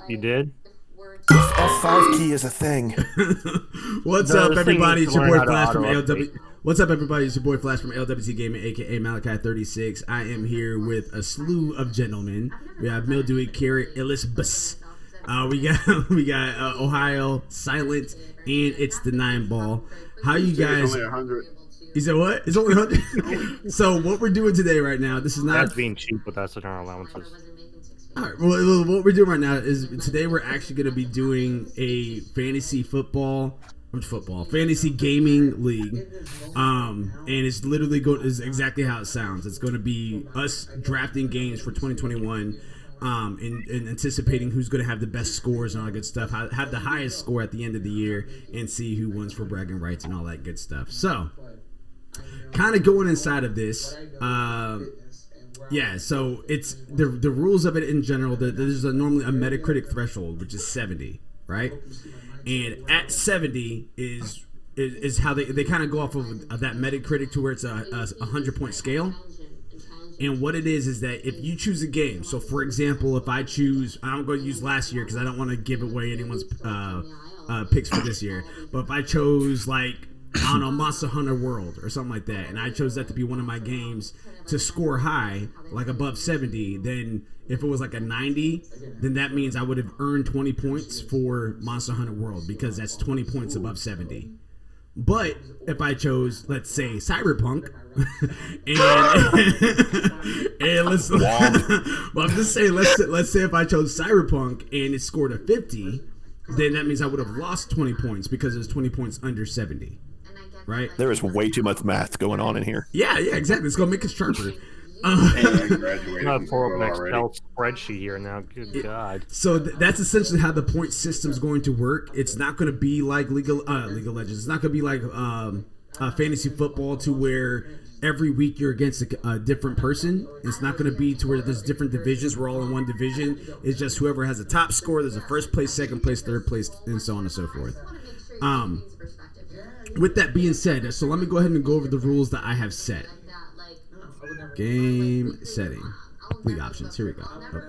You did? F5 key is a thing. What's No, up, this thing everybody? needs It's to your learn boy how to Flash from auto-update. ALW. What's up, everybody? It's your boy Flash from ALWT Gaming, aka Malachi 36. I am here with a slew of gentlemen. We have Mildewy, Carrot, Elizabeth. We got Ohio, Silent, and it's the 9 ball. How you guys? It's only 100. You said what? It's only 100. So what we're doing today, right now, this is not. That's being cheap with us in our allowances. All right, well, what we're doing right now is today we're actually going to be doing a fantasy fantasy gaming league, and it's literally is exactly how it sounds. It's going to be us drafting games for 2021, and anticipating who's going to have the best scores and all that good stuff. Have the highest score at the end of the year, and see who wins for bragging rights and all that good stuff. So, kind of going inside of this. Yeah, so it's the rules of it in general. There's normally a Metacritic threshold, which is 70, right? And at 70 is how they kind of go off of that Metacritic to where it's a 100-point scale. And what it is that if you choose a game, so for example, if I choose, I'm going to use last year because I don't want to give away anyone's picks for this year, but if I chose I don't know, Monster Hunter World or something like that, and I chose that to be one of my games to score high, like above 70, then if it was like a 90, then that means I would have earned 20 points for Monster Hunter World because that's 20 points above 70. But if I chose, let's say, Cyberpunk, and let's, well, I'm just saying, let's say if I chose Cyberpunk and it scored a 50, then that means I would have lost 20 points because it's 20 points under 70. Right? There is way too much math going on in here. Yeah, exactly. It's gonna make us sharper. I'm not pour up an Excel spreadsheet here now. Good God. So that's essentially how the point system is going to work. It's not going to be like League of Legends. It's not going to be like fantasy football to where every week you're against a different person. It's not going to be to where there's different divisions. We're all in one division. It's just whoever has a top score. There's a first place, second place, third place, and so on and so forth. With that being said, so let me go ahead and go over the rules that I have set. Game setting. League options. Here we go. Oh.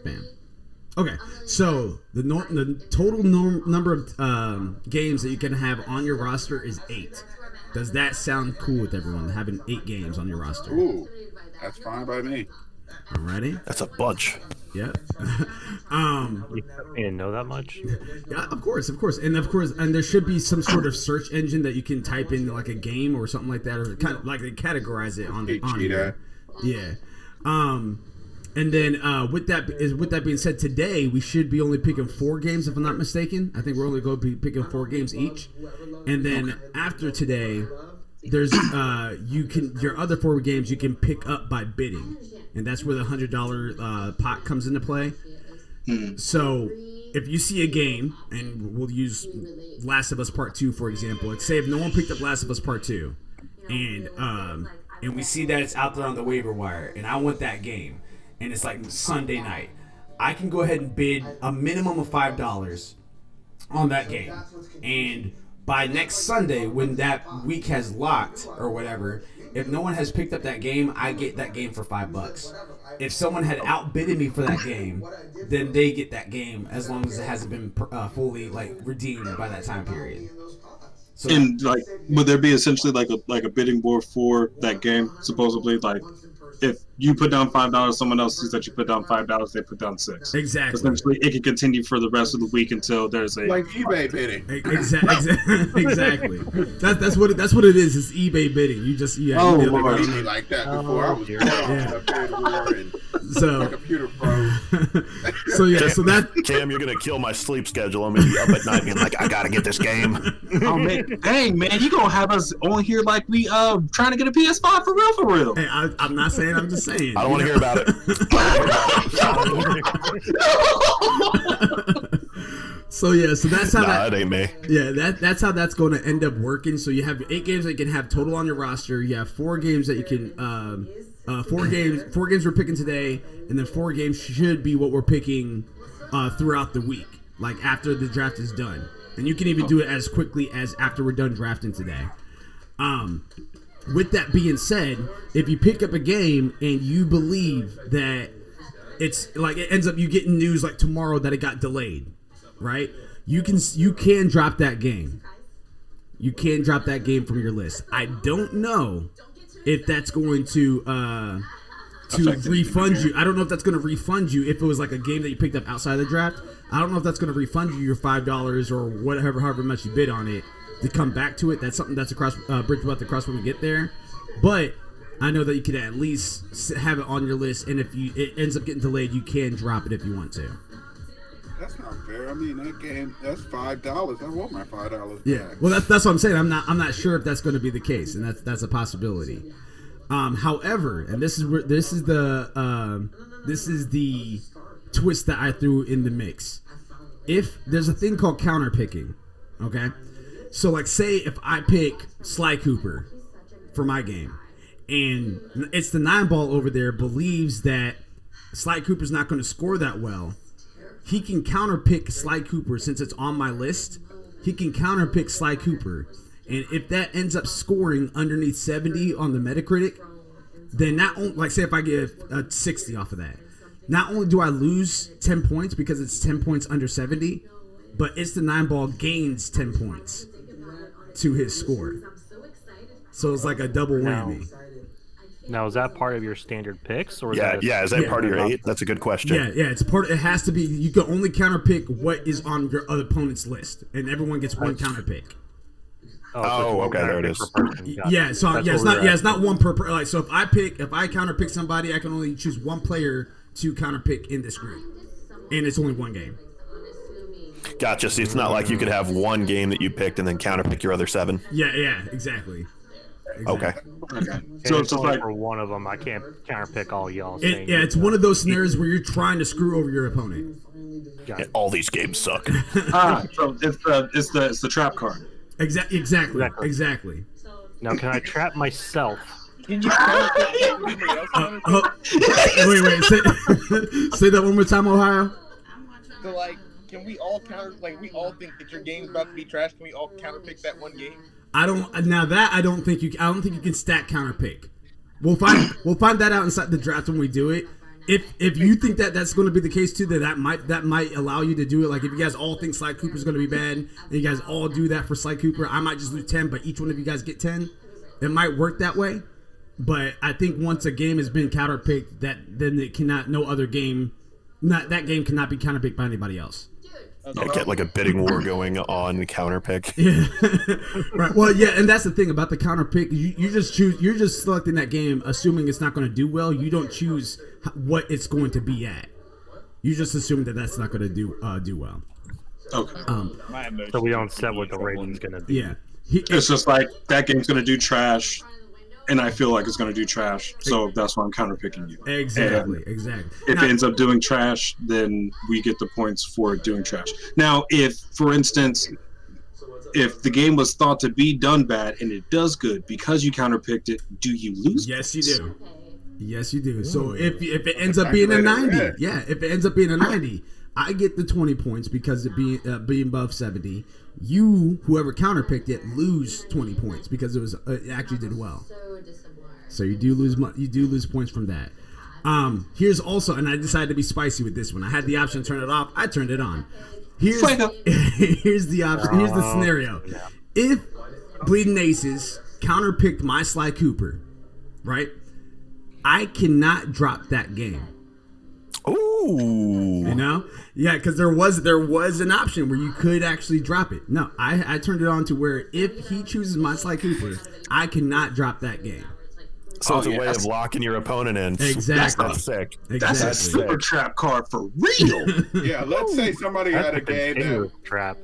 Bam. Okay, so the total number of games that you can have on your roster is 8. Does that sound cool with everyone, having 8 games on your roster? Ooh, that's fine by me. Alrighty. That's a bunch. Yeah. You didn't know that much? Yeah, of course, and there should be some sort of search engine that you can type in like a game or something like that, or kind of like they categorize it on here. Yeah. And then with that being said, today we should be only picking 4 games if I'm not mistaken. I think we're only going to be picking 4 games each, and then after today, there's your other 4 games you can pick up by bidding. And that's where the $100 pot comes into play. So if you see a game, and we'll use Last of Us Part 2 for example. Like say if no one picked up Last of Us Part 2, and we see that it's out there on the waiver wire, and I want that game, and it's like Sunday night, I can go ahead and bid a minimum of $5 on that game, and by next Sunday when that week has locked or whatever, if no one has picked up that game, I get that game for $5. If someone had outbidded me for that game, then they get that game as long as it hasn't been fully redeemed by that time period. So and would there be essentially like a bidding board for that game? Supposedly, if you put down $5, someone else sees that you put down $5, they put down $6. Exactly. Essentially, it can continue for the rest of the week until there's a eBay bidding. Exactly. That's what it is. It's eBay bidding. You Lord, like that before. I was a computer pro. So that Cam, you're gonna kill my sleep schedule. I'm gonna be up at night being like, I gotta get this game. Oh man, dang man, you gonna have us on here like we trying to get a PS5 for real. Hey, I'm not saying. I'm just saying. I don't want to hear about it. So that's how it ain't me. Yeah, that's how that's going to end up working. So you have 8 games that you can have total on your roster. You have 4 games that you can 4 games we're picking today, and then 4 games should be what we're picking throughout the week, like after the draft is done. And you can even do it as quickly as after we're done drafting today. With that being said, if you pick up a game and you believe that it's like it ends up you getting news like tomorrow that it got delayed, right? You can drop that game. You can drop that game from your list. I don't know if that's going to refund you. I don't know if that's going to refund you if it was like a game that you picked up outside the draft. I don't know if that's going to refund you your $5 or whatever, however much you bid on it to come back to it. That's something that's across bridge about to cross when we get there. But I know that you could at least have it on your list, and if it ends up getting delayed, you can drop it if you want to. That's not fair. I mean, that game, that's $5. I want my $5 Yeah, back. well, that's what I'm saying. I'm not sure if that's going to be the case, and that's a possibility. However, and this is the twist that I threw in the mix. If there's a thing called counter picking, okay, so like say if I pick Sly Cooper for my game, and it's the 9-ball over there believes that Sly Cooper's not going to score that well. He can counterpick Sly Cooper since it's on my list. He can counterpick Sly Cooper. And if that ends up scoring underneath 70 on the Metacritic, then not only, like say if I get a 60 off of that, not only do I lose 10 points because it's 10 points under 70, but it's the 9-ball gains 10 points to his score. So it's like a double whammy. Now, is that part of your standard picks, or Is that part of your 8? That's a good question. Yeah, it's part. It has to be. You can only counterpick what is on your other opponent's list, and everyone gets one counterpick. Oh, okay, there it is. Yeah, so it's not one per. Like, so if I counterpick somebody, I can only choose one player to counterpick in this group, and it's only one game. Gotcha. See, it's not like you could have one game that you picked and then counterpick your other 7. Yeah, exactly. Okay. So it's like for one of them, I can't counterpick all y'all. It's one of those scenarios where you're trying to screw over your opponent. Yeah, all these games suck. So it's the trap card. Exactly. Now, can I trap myself? Can you counterpick wait. Say that one more time, Ohio. So like, can we all we all think that your game's about to be trash? Can we all counterpick that one game? I don't think you can stack counterpick. We'll find that out inside the draft when we do it. If you think that that's going to be the case too, that might allow you to do it. Like if you guys all think Sly Cooper's going to be bad, and you guys all do that for Sly Cooper, I might just lose 10, but each one of you guys get 10. It might work that way, but I think once a game has been counterpicked, then it cannot. No other game, that game cannot be counterpicked by anybody else. You get like a bidding war going on counterpick. Yeah, right. Well, yeah, and that's the thing about the counterpick. You just choose. You're just selecting that game, assuming it's not going to do well. You don't choose what it's going to be at. You just assume that that's not going to do well. Okay. So we don't set what the rating's going to be. Yeah. It's just like that game's going to do trash, and I feel like it's going to do trash, so that's why I'm counterpicking you. Exactly. If it ends up doing trash, then we get the points for doing trash. Now, if, for instance, if the game was thought to be done bad and it does good because you counterpicked it, do you lose? Yes, you do. Yes, you do. So if it ends up being a 90, if it ends up being a 90, I get the 20 points because it being above 70. You, whoever counterpicked it, lose 20 points because it actually did well. So you do lose points from that. Here's also, and I decided to be spicy with this one. I had the option to turn it off. I turned it on. Here's the option. Here's the scenario. If Bleeding Aces counterpicked my Sly Cooper, right? I cannot drop that game. Ooh. You know? Yeah, because there was an option where you could actually drop it. No, I turned it on to where if he chooses my Sly Cooper, I cannot drop that game. So it's a way of locking your opponent in. Exactly. That's sick. Exactly. That's a super trap card for real. Yeah, let's say somebody had a game that trap.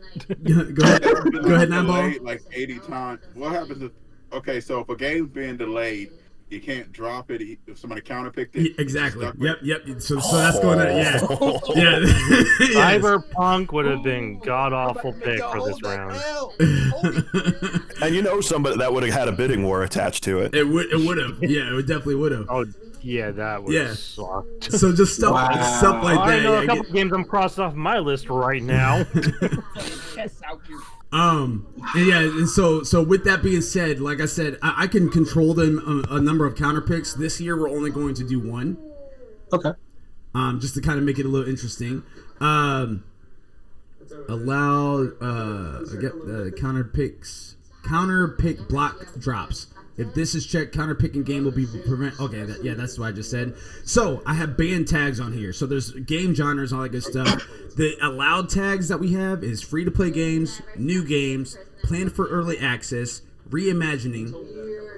Go ahead, Nine-Ball. like 80 times. What happens so if a game's being delayed, you can't drop it if somebody counterpicked it. Exactly. Yep. So that's going to yeah. Cyberpunk would have been god awful pick for this round. And somebody that would have had a bidding war attached to it. It would have. Yeah, it definitely would have. Oh yeah, that would suck. So just stuff like that. I know a couple games I'm crossed off my list right now. And so with that being said, like I said, I can control them a number of counter picks. This year we're only going to do one. Okay. just to kind of make it a little interesting. Allow counter pick block drops. If this is checked, counter picking game will be prevent. Okay, that's what I just said. So I have banned tags on here. So there's game genres and all that good stuff. The allowed tags that we have is free to play games, new games, planned for early access, reimagining,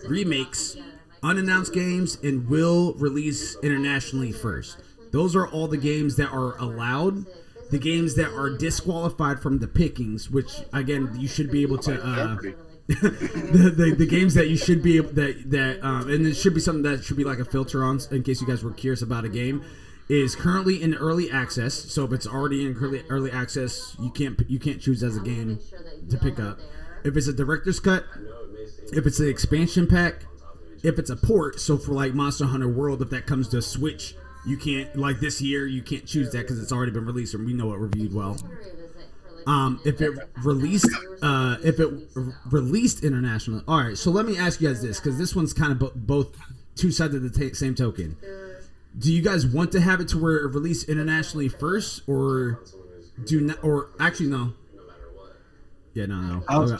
remakes, unannounced games, and will release internationally first. Those are all the games that are allowed. The games that are disqualified from the pickings, which again you should be able to. the games that you should be able and it should be something that should be like a filter on in case you guys were curious about a game, is currently in early access. So if it's already in early access, you can't choose as a game to pick up. If it's a director's cut, if it's an expansion pack, if it's a port. So for like Monster Hunter World, if that comes to Switch, you can't, like this year, you can't choose that because it's already been released and we know it reviewed well. If it released internationally. All right, so let me ask you guys this, because this one's kind of both two sides of the same token. Do you guys want to have it to where it released internationally first, or or actually no? Yeah, no. I would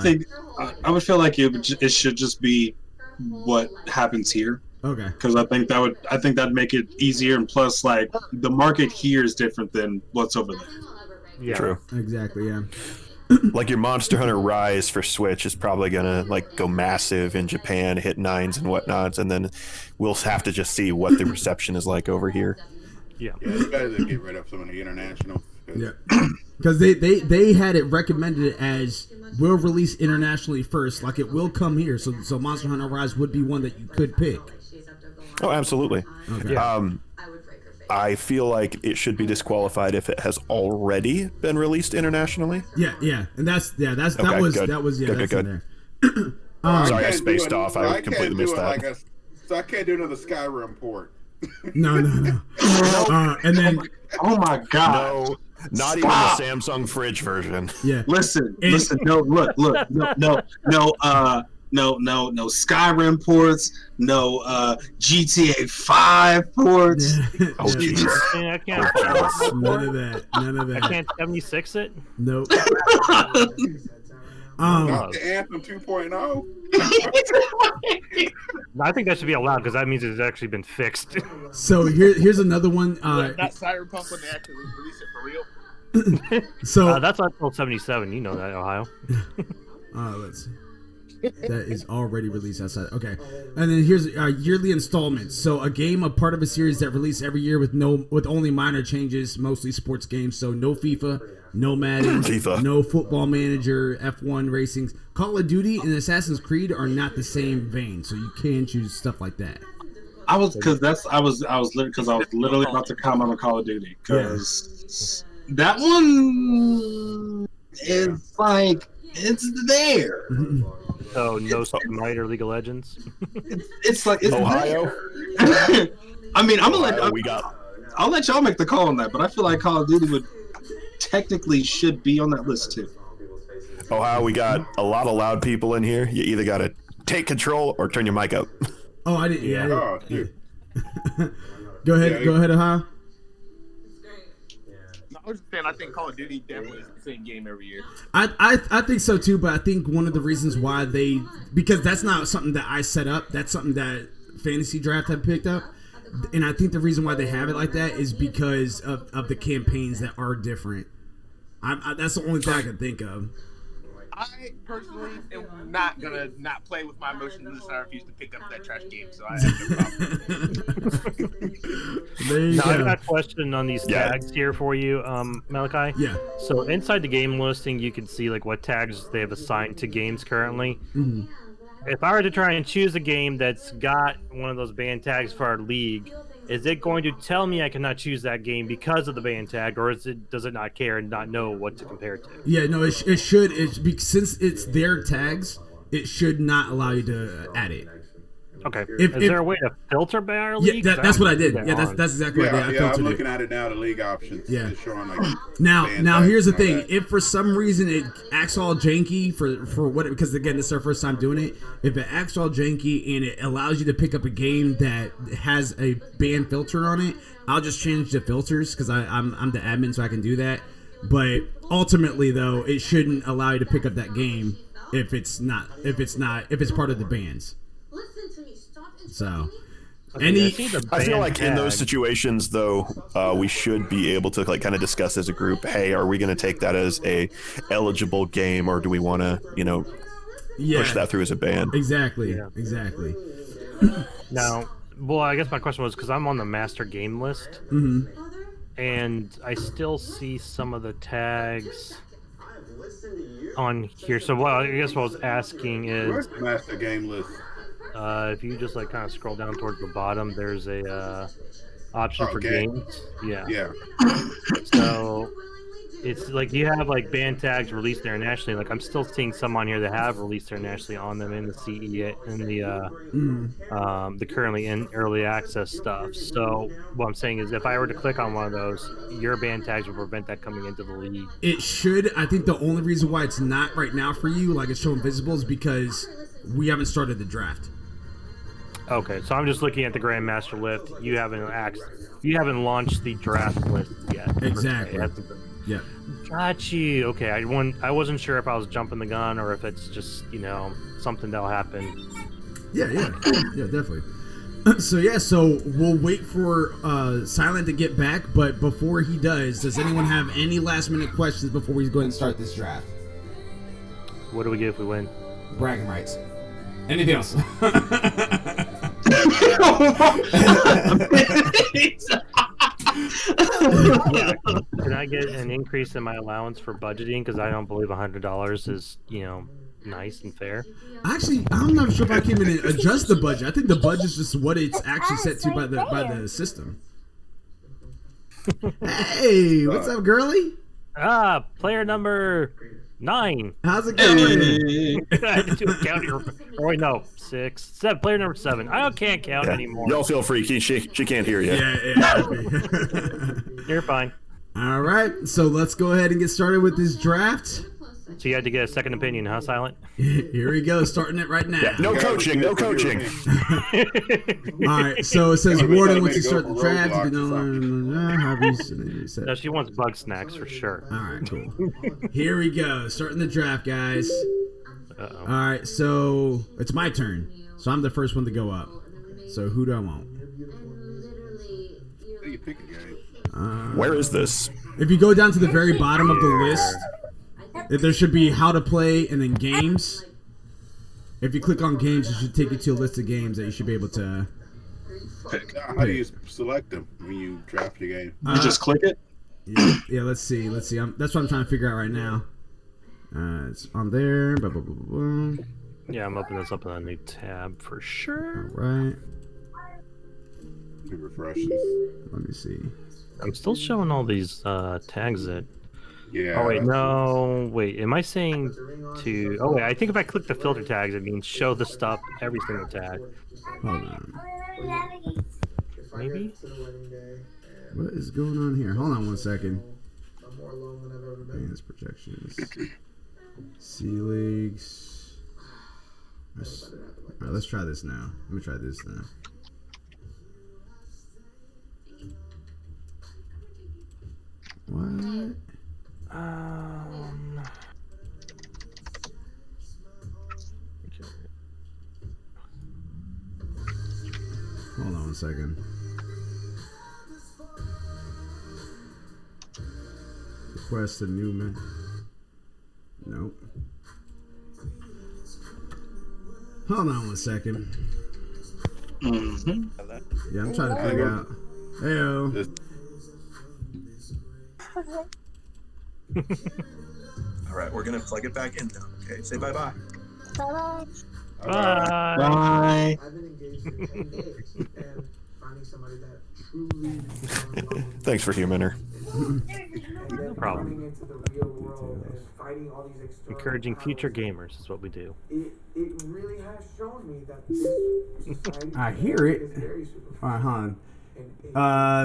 think I would feel like it should just be what happens here. Okay. Because I think that'd make it easier, and plus, like, the market here is different than what's over there. Yeah. True. Exactly. Yeah. Like your Monster Hunter Rise for Switch is probably gonna like go massive in Japan, hit 9s and whatnots, and then we'll have to just see what the reception is like over here. Yeah. Yeah, you guys get rid of some of the international. Yeah. Because they had it recommended as will release internationally first, like it will come here. So Monster Hunter Rise would be one that you could pick. Oh, absolutely. Okay. Yeah. I feel like it should be disqualified if it has already been released internationally. Yeah, and that Okay, was good. that's Good. in there. Sorry, I spaced off. I completely missed that. So I can't do another Skyrim port. No. And then Oh my god! No, not even the Samsung fridge version. yeah, Listen. No, look. No Skyrim ports. No GTA 5 ports. yeah. Oh, jeez. I can't. None of I that. can't 76 it. Nope. Not the Anthem 2.0. I think that should be allowed because that means it's actually been fixed. So here's another one. Not Cyberpunk when they actually release it for real. So That's until 77. You know that, Ohio. let's see. That is already released outside. Okay, and then here's yearly installments. So a game, a part of a series that released every year with only minor changes, mostly sports games. So no FIFA, no Madden, no Football Manager, F1 racing. Call of Duty and Assassin's Creed are not the same vein, so you can choose stuff like that. I was literally about to comment on Call of Duty because that one is like it's there. So no Smite or League of Legends. It's Ohio. I mean, Ohio, I'll let y'all make the call on that, but I feel like Call of Duty should be on that list too. Ohio, we got a lot of loud people in here. You either got to take control or turn your mic up. Oh, I didn't. Yeah. Oh, dude. Go ahead, Ohio. I was just saying, I think Call of Duty definitely is the same game every year. I think so too, but I think one of the reasons why because that's not something that I set up. That's something that Fantasy Draft had picked up, and I think the reason why they have it like that is because of the campaigns that are different. That's the only thing I can think of. I personally am not gonna not play with my emotions and I refuse to pick up that trash game. So I have no problem. There you Now, go. I've got a question on these tags here for you, Malachi. Yeah. So inside the game listing, you can see like what tags they have assigned to games currently. Mm-hmm. If I were to try and choose a game that's got one of those banned tags for our league, is it going to tell me I cannot choose that game because of the banned tag, or does it not care and not know what to compare to? Yeah, no, it should. Since it's their tags, it should not allow you to add it. Okay. If- Is there a way to filter by our Yeah, league? that's what I did. That Yeah, that's on. exactly what I did. I I'm filtered looking it. at it now. The league options. Yeah. It's showing like Now band here's the tags and thing. all that. If for some reason it acts all janky for what, because again this is our first time doing it. If it acts all janky and it allows you to pick up a game that has a ban filter on it, I'll just change the filters because I'm the admin, so I can do that. But ultimately, though, it shouldn't allow you to pick up that game if it's part of the bans. So. Okay, I see the I feel ban like in those tag. situations, though, we should be able to like kind of discuss as a group. Hey, are we going to take that as a eligible game, or do we want to, push that through as a ban? Exactly. Yeah. Exactly. Now, well, I guess my question was because I'm on the master game list, and I still see some of the tags on here. So, well, I guess what I was asking Where's is, the master game list? if you just like kind of scroll down towards the bottom, there's a option for game. games. Yeah. Yeah. So it's like you have like band tags released internationally. Like I'm still seeing some on here that have released internationally on them in the CE in the currently in early access stuff. So what I'm saying is, if I were to click on one of those, your band tags will prevent that coming into the league. It should. I think the only reason why it's not right now for you, like it's showing visible, is because we haven't started the draft. Okay, so I'm just looking at the Grandmaster list. You haven't launched the draft list yet. Exactly. Okay, Yeah. got you. Okay, I wasn't sure if I was jumping the gun or if it's just something that'll happen. Yeah, definitely. So we'll wait for Silent to get back, but before he does anyone have any last minute questions before we go ahead and start this draft? What do we get if we win? Bragging rights. Anything else? Yeah. Can I get an increase in my allowance for budgeting? Because I don't believe $100 is, nice and fair. Actually, I'm not sure if I can even adjust the budget. I think the budget's just what it's actually set to by the system. Hey, what's up, girly? Player number 9. How's it going? I had to do a count here. Oh, wait, no. 6, 7. Player number 7. I can't count anymore. Y'all feel free. She can't hear you. Yeah. You're fine. All right, so let's go ahead and get started with this draft. So you had to get a second opinion, huh, Silent? Here we go, starting it right now. Yeah, no coaching. All right, so it says Warden once you start the draft. No, she wants bug snacks for sure. All right, cool. Here we go, starting the draft, guys. Uh-oh. All right, so it's my turn. So I'm the first one to go up. So who do I want? You pick a game. Where is this? If you go down to the very bottom of the list, there should be how to play and then games. If you click on games, it should take you to a list of games that you should be able to Pick. How do you select them when you draft your game? You just click it. Yeah, let's see. That's what I'm trying to figure out right now. It's on there. Blah, blah, blah, blah, blah. Yeah, I'm opening this up in a new tab for sure. All right. Let me refresh this. Let me see. I'm still showing all these tags that... Yeah. Oh, wait, no. Wait, am I saying to... Oh, wait, I think if I click the filter tags, it means show the stuff, every single tag. Hold on. Maybe? What is going on here? Hold on one second. Advanced projections. C-Leagues. All right, let's try this now. Let me try this now. What? Hold on one second. Request a new man. Nope. Hold on one second. Yeah, I'm trying to figure out. Heyo. All right, we're gonna plug it back in now. Okay, say bye-bye. Bye. Bye. I've been engaged for 10 days and finding somebody that truly Thanks for humoring her. No problem. Encouraging future gamers is what we do. It really has shown me that this society I hear it. is very superficial. All right, hon.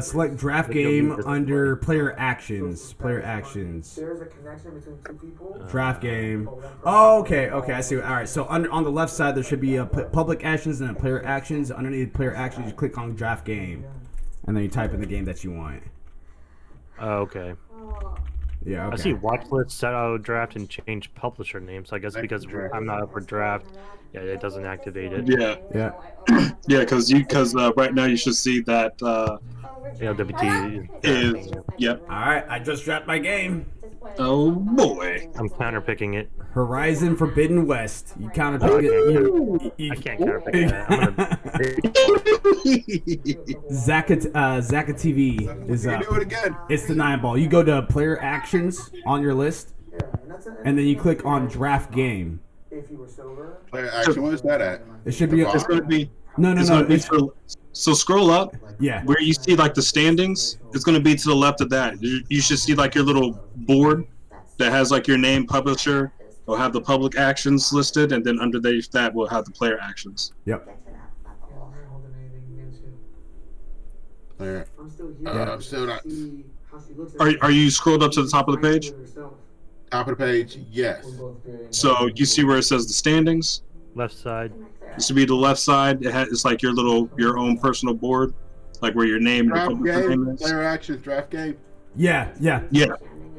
Select draft game under player actions. Player actions. There's a connection between two people. Draft game. Oh, okay, I see. All right, so on the left side there should be a public actions and a player actions. Underneath player actions, you click on draft game, and then you type in the game that you want. Oh, okay. Yeah, okay. I see watch list, set auto draft, and change publisher name. So I guess because I'm not up for draft, yeah, it doesn't activate it. Yeah. Yeah. Yeah, because right now you should see that ALWT is yep. All right, I just dropped my game. Oh boy. I'm counterpicking it. Horizon Forbidden West. You counterpick it. I can't counterpick that. I'm gonna... Zaka TV is You can do it again. It's the 9-ball. You go to player actions on your list, and then you click on draft game. If you were sober. Player action. Where's that at? It should be. It's going to be No. so scroll up Yeah. where you see like the standings. It's going to be to the left of that. You should see like your little board that has like your name, publisher. Will have the public actions listed, and then underneath that will have the player actions. Yep. Player. I'm still not. Are you scrolled up to the top of the page? Top of the page. Yes. So you see where it says the standings. Left side. This would be the left side. It's like your own personal board, like where your name. Draft Your game. name is. Player actions. Draft game. Yeah. Yeah.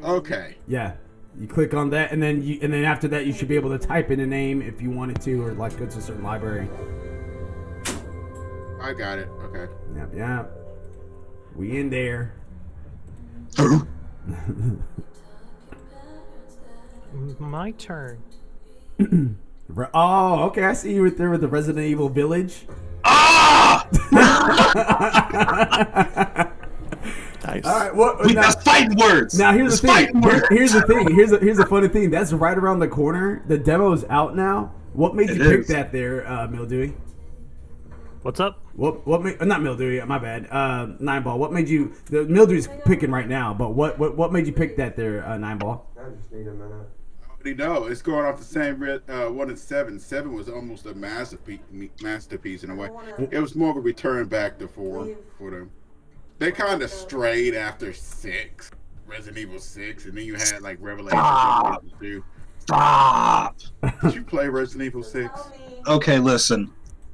Okay. Yeah. You click on that, and then after that, you should be able to type in a name if you wanted to, or like go to a certain library. I got it. Okay. Yep. We in there. My turn. Oh, okay. I see you right there with the Resident Evil Village. Ah! Nice. All right. Well, That's fighting words. now here's the That's thing. fighting words. Here's the thing. Here's a funny thing. That's right around the corner. The demo is out now. What made you It pick is. that there, Mildewy? What's up? What made not Mildewy? My bad. 9-ball. What made you? The Mildewy's picking right now. But what made you pick that there, 9-ball? I just need a minute. I already know. It's going off the same 1 and 7. 7 was almost a masterpiece in a way. It was more of a return back to 4 for them. They kind of strayed after 6, Resident Evil 6, and then you had like Revelations. Stop. Did you play Resident Evil 6? Okay, listen.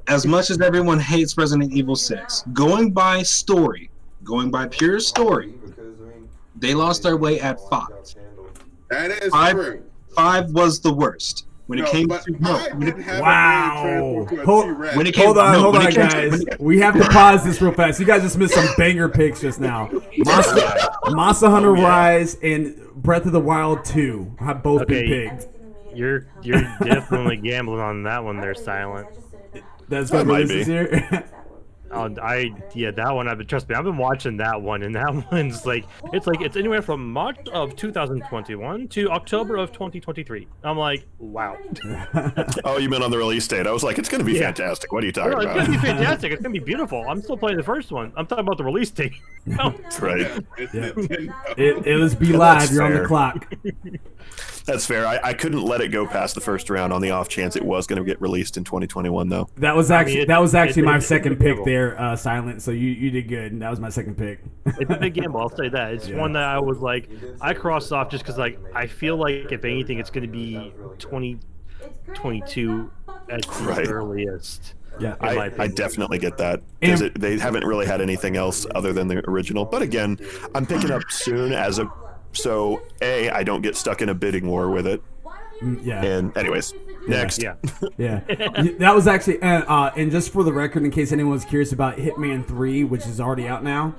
As much as everyone hates Resident Evil 6, going by pure story, they lost their way at 5. That is 5, true. 5 was the worst. When it came to Wow. when it came Hold on, no, when hold on, it came guys. to, We have to pause this real fast. You guys just missed some banger picks just now. Monster Hunter Rise and Breath of the Wild 2 have both been picked. You're definitely gambling on that one there, Silent. That's That what might this is be. here. That one. Trust me, I've been watching that one, and that one's like it's anywhere from March of 2021 to October of 2023. I'm like, wow. Oh, you meant on the release date? I was like, it's going to be Yeah. fantastic. What are you talking No, it's about? gonna be fantastic. It's gonna be beautiful. I'm still playing the first one. I'm talking about the release date. No. That's right. It's Yeah. Nintendo. It was Be Well, Live. that's You're on the fair. clock. That's fair. I couldn't let it go past the first round on the off chance it was going to get released in 2021, though. That was actually my it's second a pick gamble. there, Silent. So you did good. That was my second pick. It's a big gamble. I'll say that. It's one that I was like, I crossed off just because like I feel like if anything, it's gonna be 2022 at the Right. earliest. Yeah. in my I opinion. definitely get that because And- they haven't really had anything else other than the original. But again, I'm picking up soon so I don't get stuck in a bidding war with it. Yeah. And anyways, next. Yeah. Yeah, that was actually, and just for the record, in case anyone's curious about Hitman 3, which is already out now,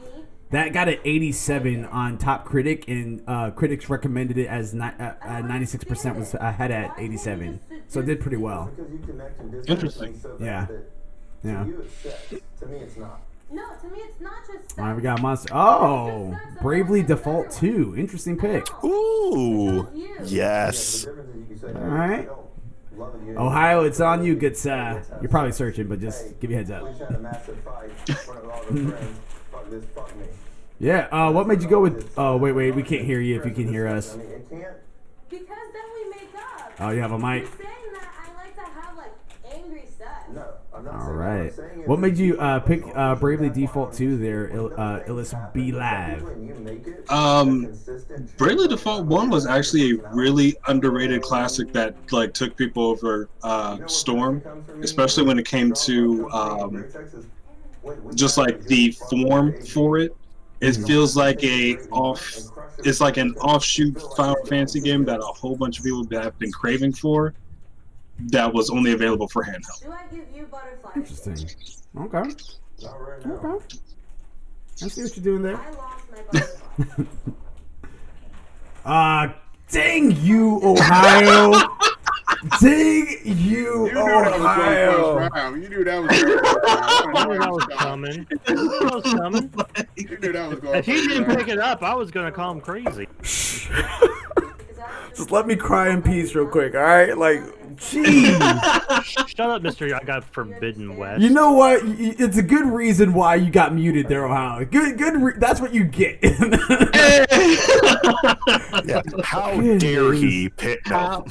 that got an 87 on Top Critic, and critics recommended it as 96% was ahead at 87, so it did pretty well. Interesting. Yeah, yeah. To me, it's not. No, to me it's not just. All right, we got Monster. Oh, Bravely Default 2, interesting pick. Ooh, yes. All right, Ohio, it's on you. Gets you're probably searching, but just give you a heads up. Yeah. What made you go with? Oh, wait. We can't hear you. If you can hear us. Because then we make up. Oh, you have a mic. He's saying that I like to have like angry stuff. No, I'm not All saying right. I'm saying it. What made you pick Bravely Default 2 there, Illis B Live? When you make it, consistent Bravely Default 1 was actually a really underrated classic that like took people over Storm, especially when it came to just like the form for it. It feels like it's like an offshoot Final Fantasy game that a whole bunch of people have been craving for that was only available for handheld. Do I give you butterflies? Interesting. Okay. not right now. Okay. I see what you're doing there. I lost my butterflies. Dang you, Ohio. Dang you, You knew that was going Ohio. first round. You knew that was going first round. I knew that was coming. I knew that was coming. You knew that was going If he first didn't round. pick it up, I was gonna call him crazy. Just let me cry in peace real quick, all right? Like, jeez. Shut up, Mister. I got Forbidden West. You know what? It's a good reason why you got muted there, Ohio. That's what you get. Yeah. How dare he pick? No.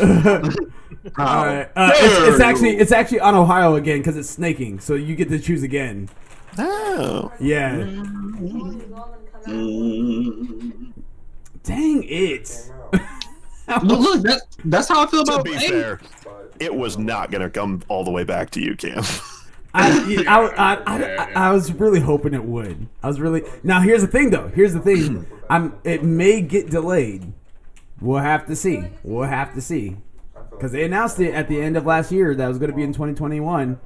All right. It's actually on Ohio again because it's snaking, so you get to choose again. Oh. Yeah. Dang it. Look, that's how I feel To about be A. fair, it was not gonna come all the way back to you, Cam. I was really hoping it would. Now here's the thing though. It may get delayed. We'll have to see. Because they announced it at the end of last year that it was going to be in 2021.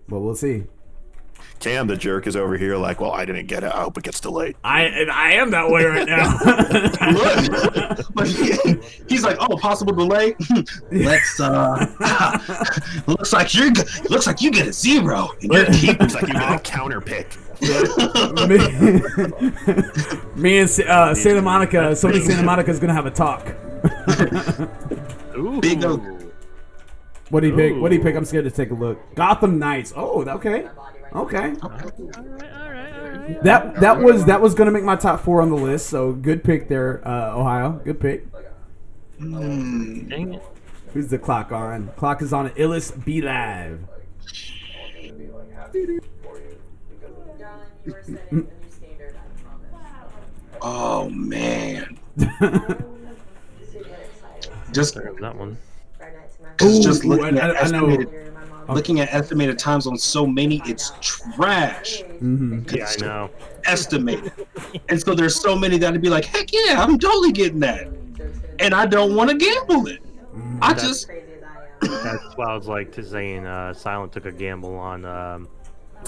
But we'll see. Cam, the jerk, is over here like, well, I didn't get it. I hope it gets delayed. I am that way right now. Look, he's like, oh, possible delay. Let's looks like you get a 0 and you're keeping. Looks like you got a counter pick. Me and Santa Monica, Sony Santa Monica is gonna have a talk. Ooh. Big O. What do you pick? What do you pick? I'm scared to take a look. Gotham Knights. Oh, okay. All right. That was gonna make my top 4 on the list. So good pick there, Ohio. Good pick. Dang it. Who's the clock on? Clock is on. Illis B Live. Oh man. Just That one. looking at I know. looking at estimated times on so many, it's trash. Yeah, I know. Estimated, and so there's so many that'd be like, heck yeah, I'm totally getting that, and I don't want to gamble it. That's why I was like to saying Silent took a gamble on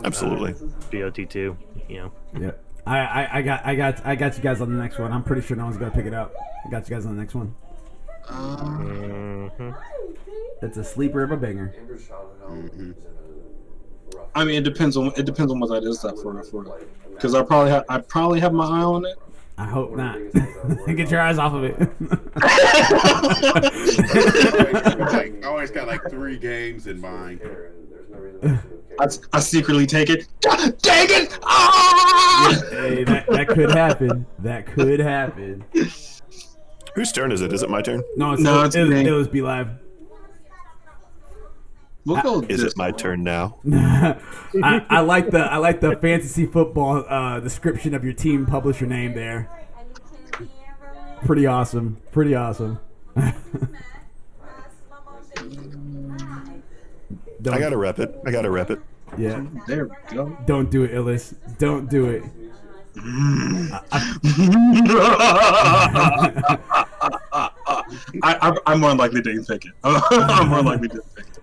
Absolutely. BOT2. You know. Yeah. I got you guys on the next one. I'm pretty sure no one's gonna pick it up. I got you guys on the next one. It's a sleeper of a banger. I mean, it depends on what that is that for because I probably have my eye on it. I hope not. Get your eyes off of it. I always got like 3 games in mind. I secretly take it. Dang it! Ah! Hey, that could happen. That could happen. Whose turn is it? Is it my turn? No, it's me. it was Be Live. We'll go Is this it my turn now? I like the fantasy football description of your team publisher name there. Pretty awesome. Pretty awesome. I gotta rep it. Yeah. There we go. Don't do it, Illis. Don't do it. I'm more likely to pick it. I'm more likely to pick it.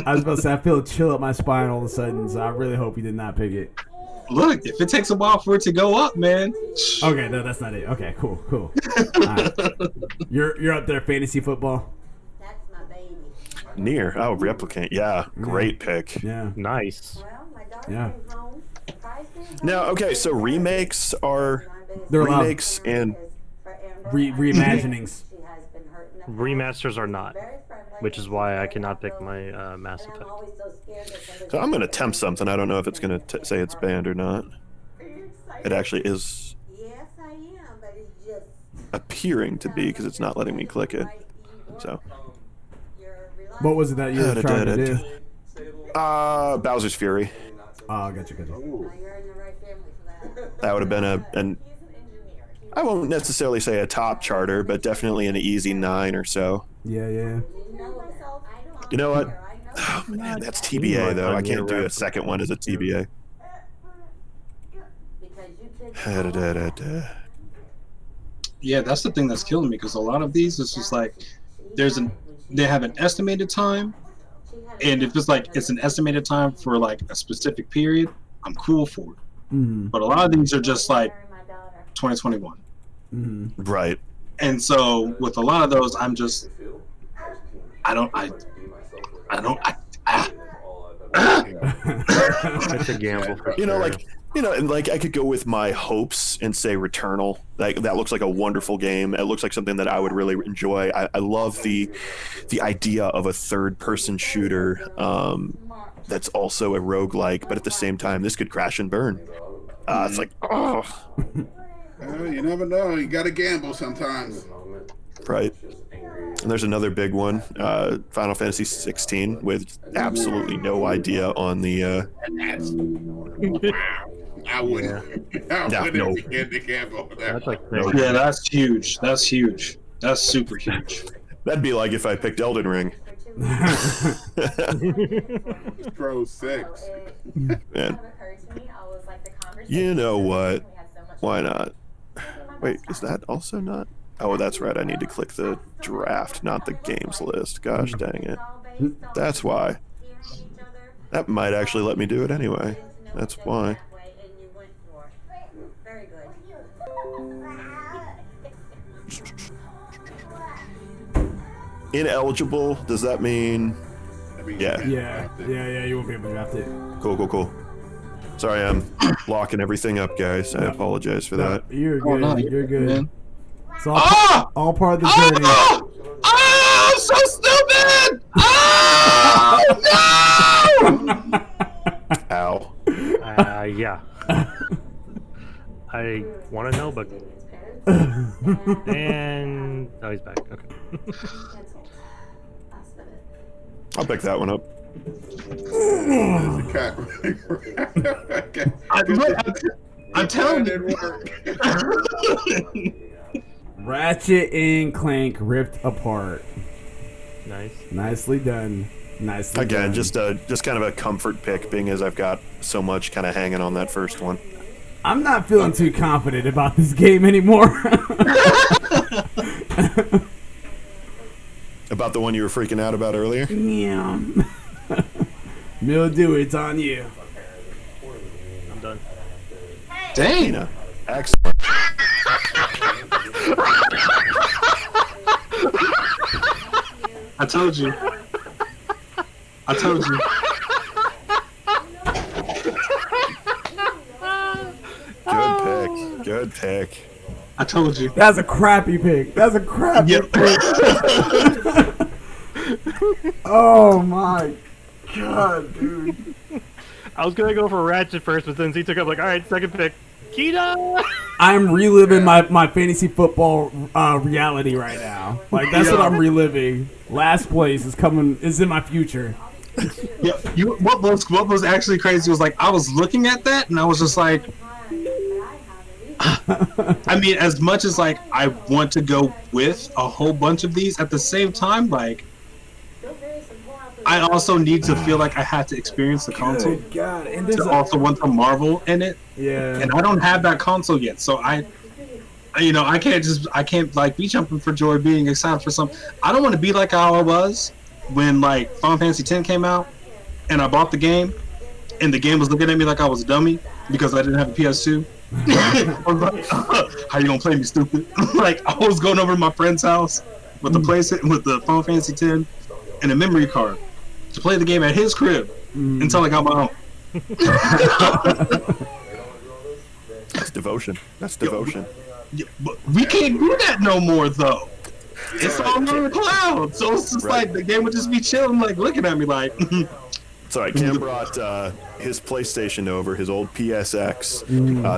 I was about to say, I feel a chill up my spine all of a sudden, so I really hope he did not pick it. Look, if it takes a while for it to go up, man. Okay, no, that's not it. Okay, cool. All right. You're up there, fantasy football. That's my baby. Near. Oh, replicant. Yeah, great pick. Yeah. Nice. Well, my daughter Yeah. came home. Surprise came home. Now, okay, so remakes are They're allowed. remakes and Reimaginings. She has been hurt in the past. Remasters are not, Very friendly. which is why I cannot pick my Mass And I'm Effect. always so scared that somebody's so I'm gonna attempt something. I don't know if it's gonna say it's banned or not. Are you excited? It actually is Yes, I am, but it's just appearing to be because it's not letting me click it. So. What was it that you were trying to do? Bowser's Fury. Oh, gotcha. you're in the right family for that. That would have been an I won't necessarily say a top charter, but definitely an easy 9 or so. Yeah. You know what? Oh, man, that's TBA though. I can't do a second one as a TBA. Yeah, that's the thing that's killing me because a lot of these is just like they have an estimated time, and if it's like it's an estimated time for like a specific period, I'm cool for it. But a lot of these are just like 2021. Right. And so with a lot of those, I'm just It's a gamble. For You know, sure. like and like I could go with my hopes and say Returnal. Like that looks like a wonderful game. It looks like something that I would really enjoy. I love the idea of a third-person shooter that's also a roguelike, but at the same time, this could crash and burn. It's like, oh. You never know. You got to gamble sometimes. Right. And there's another big one, Final Fantasy 16, with absolutely no idea on the. I wouldn't. I wouldn't begin to gamble. That's like Yeah, that's huge. That's huge. That's super huge. That'd be like if I picked Elden Ring. Pro 6. Man. You know what? Why not? Wait, is that also not? Oh, that's right. I need to click the draft, not the games list. Gosh dang it. That's why. That might actually let me do it anyway. That's why. Ineligible, does that mean? Yeah. Yeah, you won't be able to draft it. Cool. Sorry, I'm locking everything up, guys. I apologize for that. You're good. no, You're good. man. It's all part of the journey. I'm so stupid! Oh, no! Ow. Yeah. I want to know, but and oh, he's back. Okay. I'll pick that one up. There's a cat running around. I'm telling you. Ratchet and Clank ripped apart. Nice. Nicely done. Nicely Again, done. just kind of a comfort pick, being as I've got so much kind of hanging on that first one. I'm not feeling too confident about this game anymore. About the one you were freaking out about earlier? Yeah. Mildew, it's on you. I'm done. Dang. Yeah. Excellent. I told you. Good pick. I told you. That's a crappy pick. Pick. Oh my god, dude. I was gonna go for Ratchet first, but since he took up, like, all right, second pick, Kita. I'm reliving my fantasy football reality right now. Like that's what I'm reliving. Last place is in my future. Yeah. What was actually crazy was like I was looking at that and I was just like, I mean, as much as like I want to go with a whole bunch of these, at the same time, like I also need to feel like I have to experience the console. Good God. And To also want to marvel in it. Yeah. And I don't have that console yet, so I can't like be jumping for joy, being excited for something. I don't want to be like how I was when like Final Fantasy X came out, and I bought the game, and the game was looking at me like I was a dummy because I didn't have a PS2. I was like, how you gonna play me, stupid? Like I was going over to my friend's house with the Final Fantasy X and a memory card to play the game at his crib until I got my own. That's devotion. Yeah, but we can't do that no more, though. It's all on the cloud, so it's just like the game would just be chilling, like looking at me, like, Sorry, Cam brought his PlayStation over, his old PSX,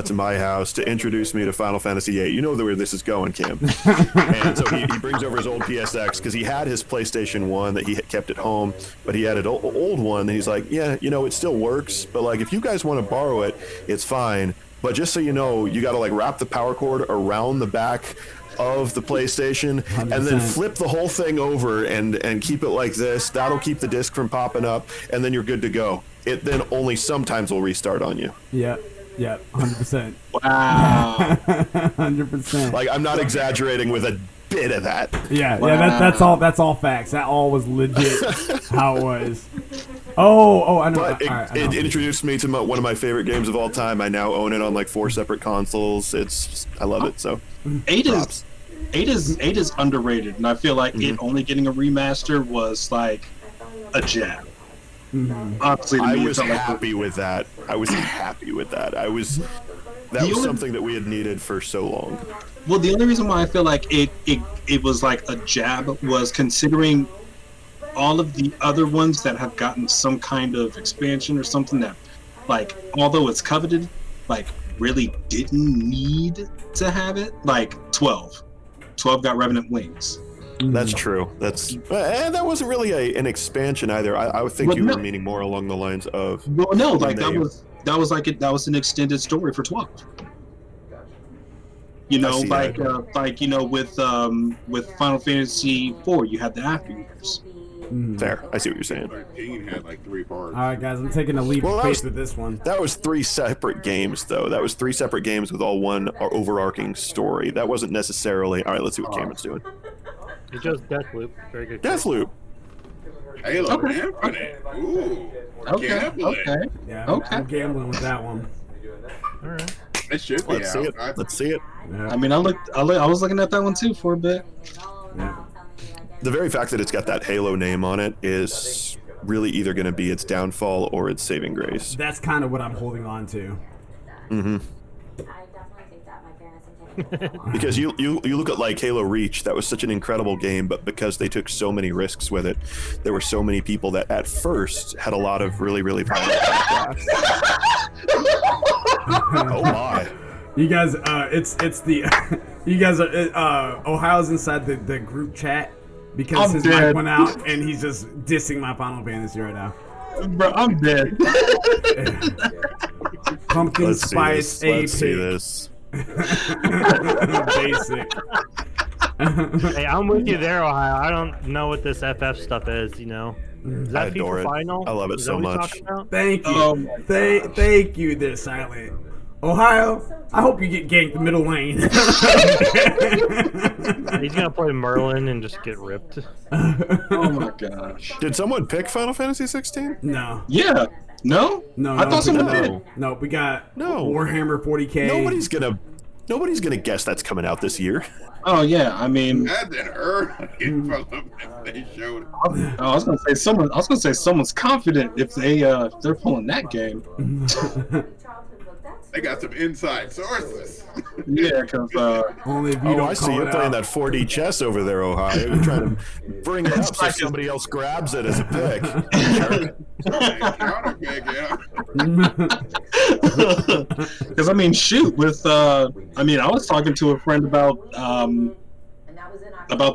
to my house to introduce me to Final Fantasy VIII. You know where this is going, Cam. And so he brings over his old PSX because he had his PlayStation 1 that he had kept at home, but he had an old one. And he's like, yeah, you know, it still works, but like if you guys want to borrow it, it's fine. But just so you know, you got to like wrap the power cord around the back of the PlayStation 100%. and then flip the whole thing over and keep it like this. That'll keep the disc from popping up, and then you're good to go. It then only sometimes will restart on you. Yeah, 100%. Wow. 100%. Like, I'm not exaggerating with a bit of that. Yeah, Wow. yeah, that's all facts. That all was legit how it was. Oh, I know. But I know. it introduced me to one of my favorite games of all time. I now own it on like 4 separate consoles. I love it. So 8 is underrated, and I feel like it only getting a remaster was like a jab. Honestly, to I me, it was felt like happy with that. That was The was only- something that we had needed for so long. Well, the only reason why I feel like it was like a jab was considering all of the other ones that have gotten some kind of expansion or something that, like, although it's coveted, like, really didn't need to have it. Like 12 got Revenant Wings. That's true. That wasn't really an expansion either. I would think Well, you no. were meaning more along the lines of. Well, no, when like that was an extended story for 12. You know, see like that. with Final Fantasy IV, you had the after years. Fair. I see what you're saying. 13 had like 3 parts. All right, guys, I'm taking a leap Well, of that faith was- with this one. That was 3 separate games, though. That was 3 separate games with all one overarching story. That wasn't necessarily. All right, let's see what Cameron's doing. He chose Deathloop. Very good. Deathloop. Halo Okay. Infinite. Ooh. Okay, Gambling. okay. Yeah, Okay. I'm gambling with that one. All right. It should be Let's see it. out. Let's see it. Yeah. I mean, I was looking at that one too for a bit. Yeah. The very fact that it's got that Halo name on it is really either going to be its downfall or its saving grace. That's kind of what I'm holding on to. Mm-hmm. I definitely think that my parents intended. Because you look at like Halo Reach, that was such an incredible game, but because they took so many risks with it, there were so many people that at first had a lot of really violent crashes. Oh my. You guys, it's the, you guys are, Ohio's inside the group chat because I'm his dead. mic went out and he's just dissing my Final Fantasy right now. Bro, I'm dead. Pumpkin Let's spice see this. AP. Let's see this. Basic. Hey, I'm with you there, Ohio. I don't know what this FF stuff is. You know, is that I adore FIFA it. Final? I love it Is so that what you're much. talking about? Thank you. Oh my Thank you, there, Silent. Ohio, I hope you get ganked the middle lane. He's gonna play Merlin and just get ripped. Oh my gosh. Did someone pick Final Fantasy 16? No. Yeah. No? No, I thought someone no. did. No, we got No. Warhammer 40K. Nobody's gonna guess that's coming out this year. Oh yeah, I mean, That's an early from they showed. I was gonna say someone's confident if they're pulling that game. They got some inside sources. Yeah, because Only if you Oh, don't I see call you're it playing out. that 4D chess over there, Ohio. You're trying to bring it up so somebody else grabs it as a pick. Counter pick, yeah. because I mean, shoot, with I was talking to a friend about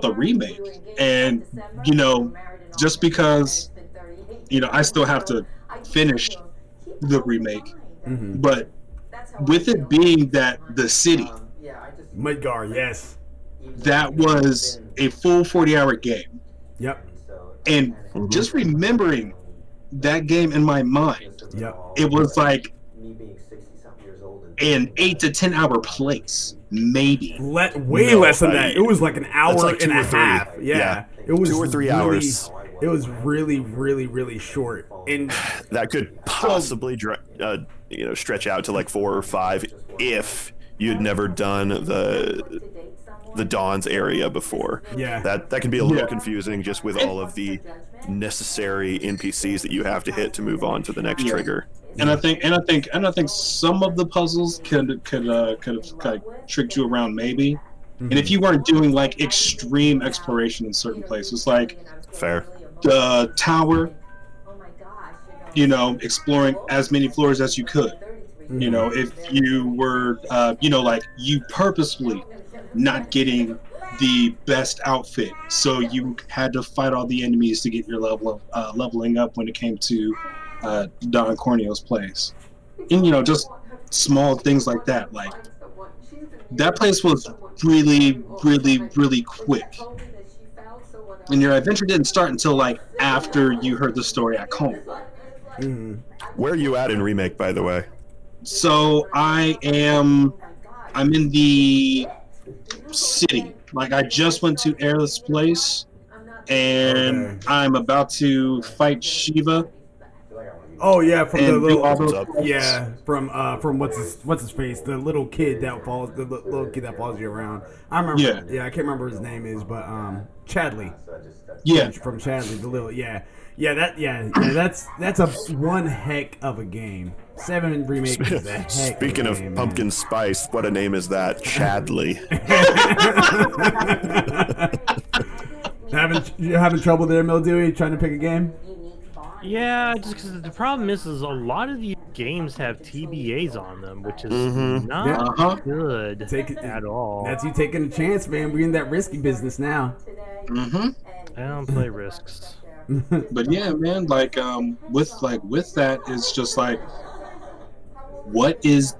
the remake, and you know, just because I still have to finish the remake, but with it being that the city, Midgar, yes. that was a full 40-hour game, Yep. and just remembering that game in my mind, Yep. it was like an 8 to 10 hour place, maybe. Way No, less than that. It was like an hour like 2 and a or 3. half. Yeah. It was 2 or 3 really, hours. It was really short. And That could possibly stretch out to like 4 or 5 if you'd never done the Dawn's area before. Yeah. That can be a little Yeah. confusing just with all of the necessary NPCs that you have to hit to move on to the next Yeah. trigger. And I think some of the puzzles could have tricked you around maybe. And if you weren't doing like extreme exploration in certain places, like Fair. the tower, you know, exploring as many floors as you could. You know, if you were, you know, like you purposefully not getting the best outfit, so you had to fight all the enemies to get your leveling up when it came to Don Corneo's place, and you know, just small things like that. Like that place was really, really, really quick, and your adventure didn't start until like after you heard the story at home. Where are you at in remake, by the way? So I'm in the city. Like I just went to Airless Place, and I'm about to fight Shiva. Oh yeah, from the And do all little those quests. from what's his face, the little kid that follows you around. I remember. Yeah, I can't remember his name is, but Chadley. Yeah. From Chadley, the little that's a one heck of a game. 7 remake is a heck. Speaking of game, pumpkin man. spice, what a name is that? Chadley. You having trouble there, Mildewy, trying to pick a game? Yeah, just because the problem is a lot of these games have TBAs on them, which is not good at all. That's you taking a chance, man. We're in that risky business now. Mm-hmm. I don't play risks. But yeah, man, like with that, it's just like, what is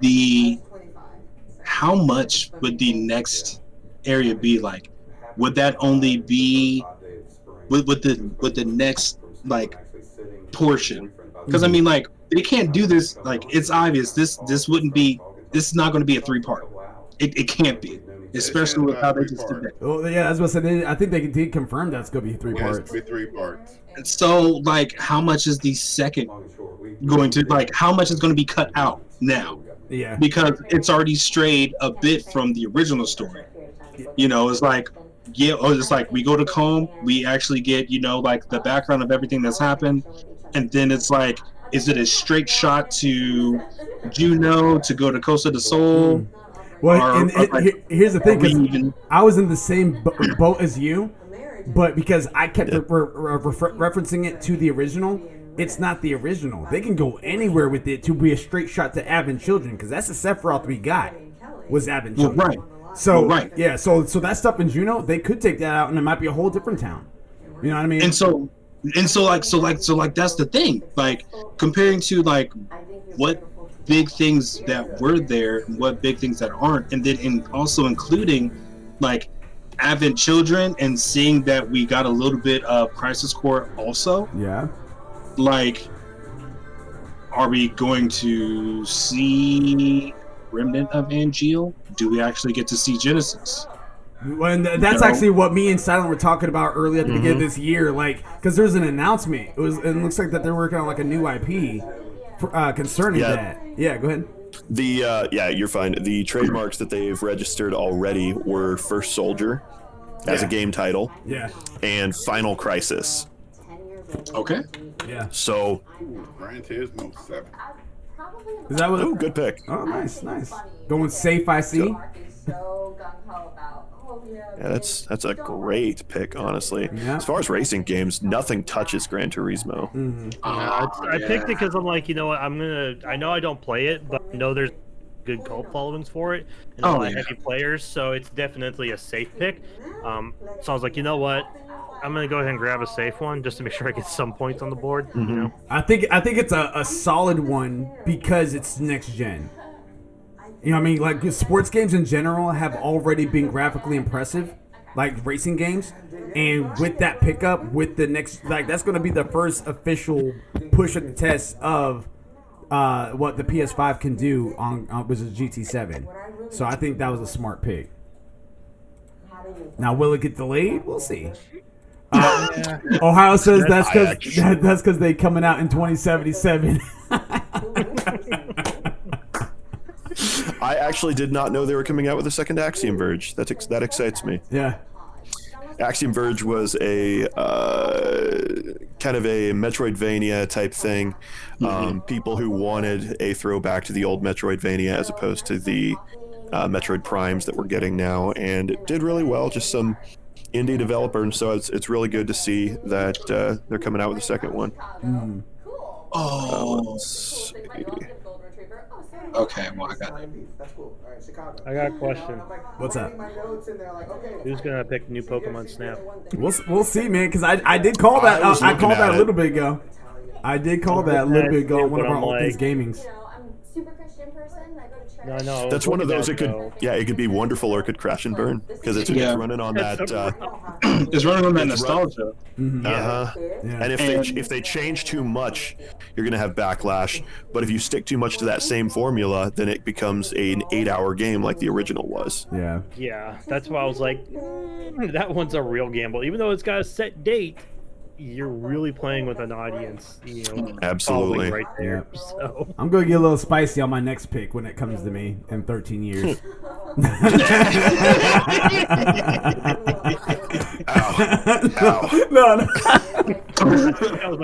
how much would the next area be like? Would that only be with the next like portion? Because I mean, like, they can't do this. Like, it's obvious this is not going to be a 3-part. It can't be, especially with how they just did that. Well, yeah, as I said, I think they did confirm that's going to be 3 parts. It's going to be 3 parts. So, like, how much is the second going to, like, how much is going to be cut out now? Yeah. Because it's already strayed a bit from the original story. You know, it's like, yeah, it's like we go to Combe, we actually get, you know, like the background of everything that's happened, and then it's like, is it a straight shot to Juno to go to Costa del Sol? Well, here's the thing, because I was in the same boat as you, but because I kept referencing it to the original, it's not the original. They can go anywhere with it to be a straight shot to Advent Children, because that's the Sephiroth we got, was Advent Children. Right. So, yeah, so that stuff in Juno, they could take that out, and it might be a whole different town. You know what I mean? And so that's the thing. Like, comparing to like what big things that were there and what big things that aren't, and then also including like Advent Children and seeing that we got a little bit of Crisis Core also. Yeah. Like, are we going to see Remnant of Angeal? Do we actually get to see Genesis? Well, and that's actually what me and Silent were talking about earlier at the beginning of this year, like, because there's an announcement. It looks like that they're working on like a new IP concerning that. Yeah, go ahead. You're fine. The trademarks that they've registered already were First Soldier as a game title, and Final Crisis. Okay. Yeah. So, Gran Turismo 7. Is that what? Oh, good pick. Oh, nice. Going safe, I see. Yeah, that's a great pick, honestly. Yeah. As far as racing games, nothing touches Gran Turismo. I picked it because I'm like, you know what, I know I don't play it, but I know there's good cult followings for it and a lot of heavy players, so it's definitely a safe pick. So I was like, you know what, I'm gonna go ahead and grab a safe one just to make sure I get some points on the board. You know, I think it's a solid one because it's next gen. You know what I mean? Like, sports games in general have already been graphically impressive, like racing games. And with that pickup, with the next, like, that's going to be the first official push of the test of what the PS5 can do on which is GT7. So I think that was a smart pick. Now, will it get delayed? We'll see. Ohio says that's because they coming out in 2077. I actually did not know they were coming out with a second Axiom Verge. That excites me. Yeah. Axiom Verge was a kind of a Metroidvania type thing. People who wanted a throwback to the old Metroidvania as opposed to the Metroid Primes that we're getting now, and it did really well. Just some indie developer, and so it's really good to see that they're coming out with a second one. Oh. Let's see. Okay, well, I got it. I got a question. What's up? Who's gonna pick new Pokemon Snap? We'll see, man. Because I did call that. I was I looking called at that a it. little bit ago. I did call that a little bit ago on one of our I'm All Things like- Gamings. I'm super Christian person. I go to church. No, I know. That's one of those. It could, it could be wonderful or it could crash and burn because it's running on that. It's running on that It's nostalgia. Yeah. Yeah. And if they change too much, you're gonna have backlash. But if you stick too much to that same formula, then it becomes an 8-hour game like the original was. Yeah. Yeah, that's why I was like, that one's a real gamble. Even though it's got a set date, you're really playing with an audience, you know. Absolutely. following right there. So I'm gonna get a little spicy on my next pick when it comes to me in 13 years. No.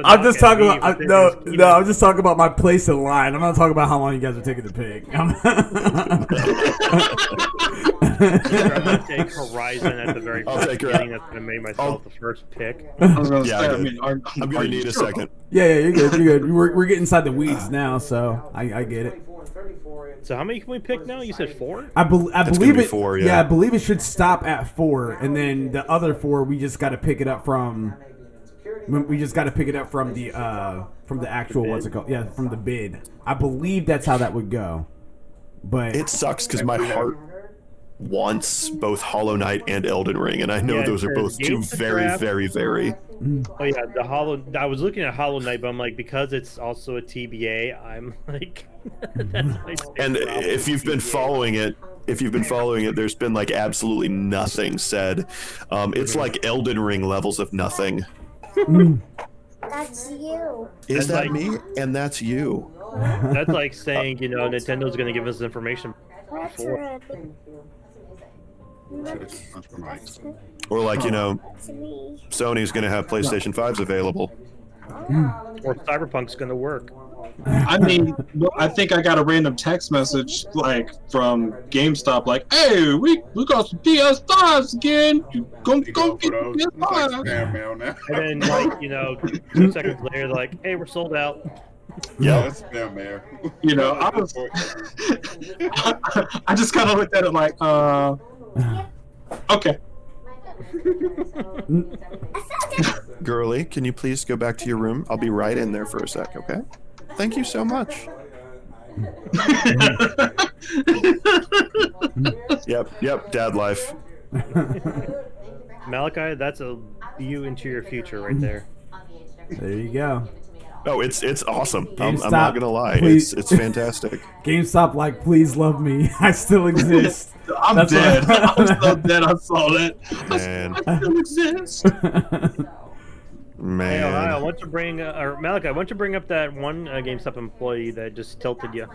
I'm just talking about I'm just talking about my place in line. I'm not talking about how long you guys are taking to pick. I'm gonna take Horizon at the very I'll first take her beginning. out. That's gonna make myself the first pick. I was gonna Yeah, say, I I mean, I'm gonna need a second. Yeah, you're good. You're good. We're getting inside the weeds now, so I get it. So how many can we pick now? You said 4? I gonna believe be it. 4, yeah. I believe it should stop at 4, and then the other 4 we just got to pick it up from. We just got to pick it up from the actual what's it called? Yeah, from the bid. I believe that's how that would go. But It sucks because my heart wants both Hollow Knight and Elden Ring, and I know Yeah, those are for both two games to very, draft. very, very. Oh yeah, I was looking at Hollow Knight, but I'm like, because it's also a TBA, I'm like, that's my big And problem if with you've been TBA. following it, there's been like absolutely nothing said. It's like Elden Ring levels of nothing. That's you. Is That's that like- me? And that's you. That's like saying, you know, Nintendo's gonna give us information before. Or like, you know, Sony's gonna have PlayStation 5s available. Or Cyberpunk's gonna work. I mean, well, I think I got a random text message like from GameStop, like, "Hey, we got some PS5s again. You go You go get for those. It's like PS5." spam mail now. And then, like, you know, 2 seconds later, they're like, hey, we're sold out. Yeah, that's spam mail. You know, I just kind of looked at it like, okay. Girly, can you please go back to your room? I'll be right in there for a sec, okay? Thank you so much. Yep, dad life. Malachi, that's a view into your future right there. there you go. Oh, it's awesome. I'm GameStop, not gonna lie. please. It's fantastic. GameStop, like, please love me. I still exist. I'm That's dead. what- I'm so dead. I saw that. Man. I still exist. Hey, Ohio, Man. why don't you bring, or Malachi, why don't you bring up that one GameStop employee that just tilted you?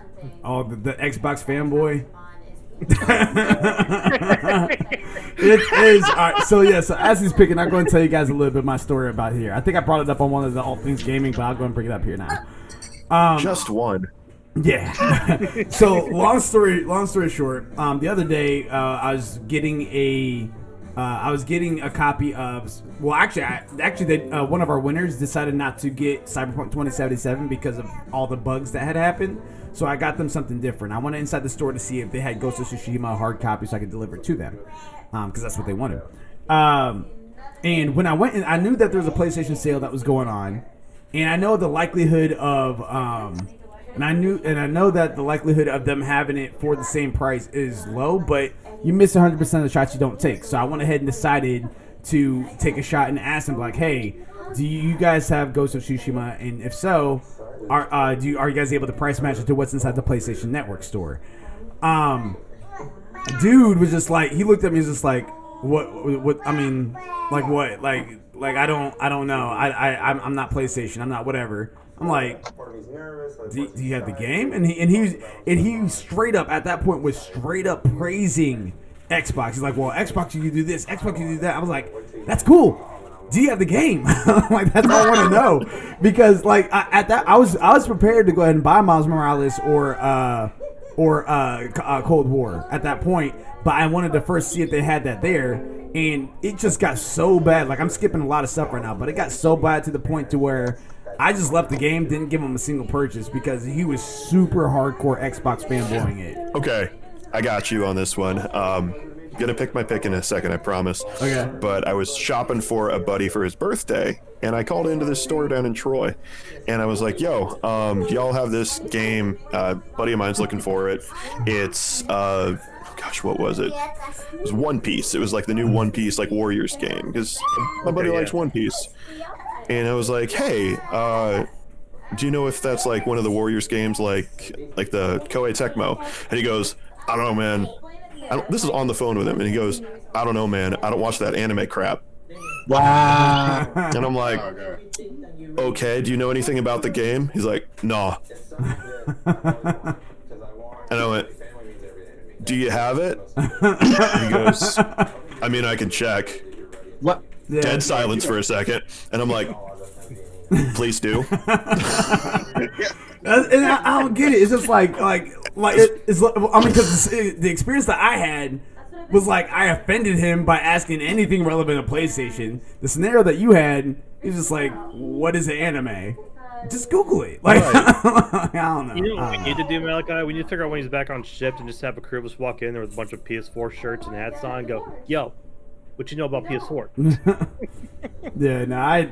Oh, the Xbox fanboy. It is. All right, so yeah, so as he's picking, I'm going to tell you guys a little bit of my story about here. I think I brought it up on one of the All Things Gaming, but I'll go and bring it up here now. Just one. Yeah. So long story short, the other day I was getting a copy of. Well, actually, one of our winners decided not to get Cyberpunk 2077 because of all the bugs that had happened. So I got them something different. I went inside the store to see if they had Ghost of Tsushima hard copy so I could deliver it to them, because that's what they wanted. And when I went in, I knew that there was a PlayStation sale that was going on, and I know the likelihood of and I know that the likelihood of them having it for the same price is low, but you miss 100% of the shots you don't take. So I went ahead and decided to take a shot and ask them, like, hey, do you guys have Ghost of Tsushima? And if so, are you guys able to price match it to what's inside the PlayStation Network store? Dude was just like, he looked at me, and was just like, what? I mean, like what? Like I don't know. I'm not PlayStation. I'm not whatever. I'm like, do you have the game? And he straight up at that point was straight up praising Xbox. He's like, well, Xbox you can do this, Xbox you can do that. I was like, that's cool. Do you have the game? Like, that's all I want to know, because like I was prepared to go ahead and buy Miles Morales or Cold War at that point, but I wanted to first see if they had that there, and it just got so bad. Like, I'm skipping a lot of stuff right now, but it got so bad to the point to where I just left the game, didn't give him a single purchase because he was super hardcore Xbox fanboying it. Okay, I got you on this one. Gonna pick my pick in a second, I promise. Okay. But I was shopping for a buddy for his birthday, and I called into this store down in Troy, and I was like, "Yo, do y'all have this game? Buddy of mine's looking for it. It's gosh, what was it? It was One Piece. It was like the new One Piece like Warriors game because my buddy likes One Piece." And I was like, "Hey, do you know if that's like one of the Warriors games, like the Koei Tecmo?" And he goes, "I don't know, man. This is on the phone with him," and he goes, "I don't know, man. I don't watch that anime crap." Wow. And I'm like, "Okay, do you know anything about the game?" He's like, "Nah." And I went, "Do you have it?" And he goes, "I mean, I can check." What? Yeah. Dead silence for a second, and I'm like, "Please do." And I don't get it. It's just like it's. I mean, because the experience that I had was like I offended him by asking anything relevant to PlayStation. The scenario that you had is just like, what is an anime? Just Google it. Like, I don't know. You know what we need to do, Malachi? We need to figure out when he's back on shift and just have a crew of us walk in there with a bunch of PS4 shirts and hats on and go, "Yo, what you know about PS4?" Yeah, no,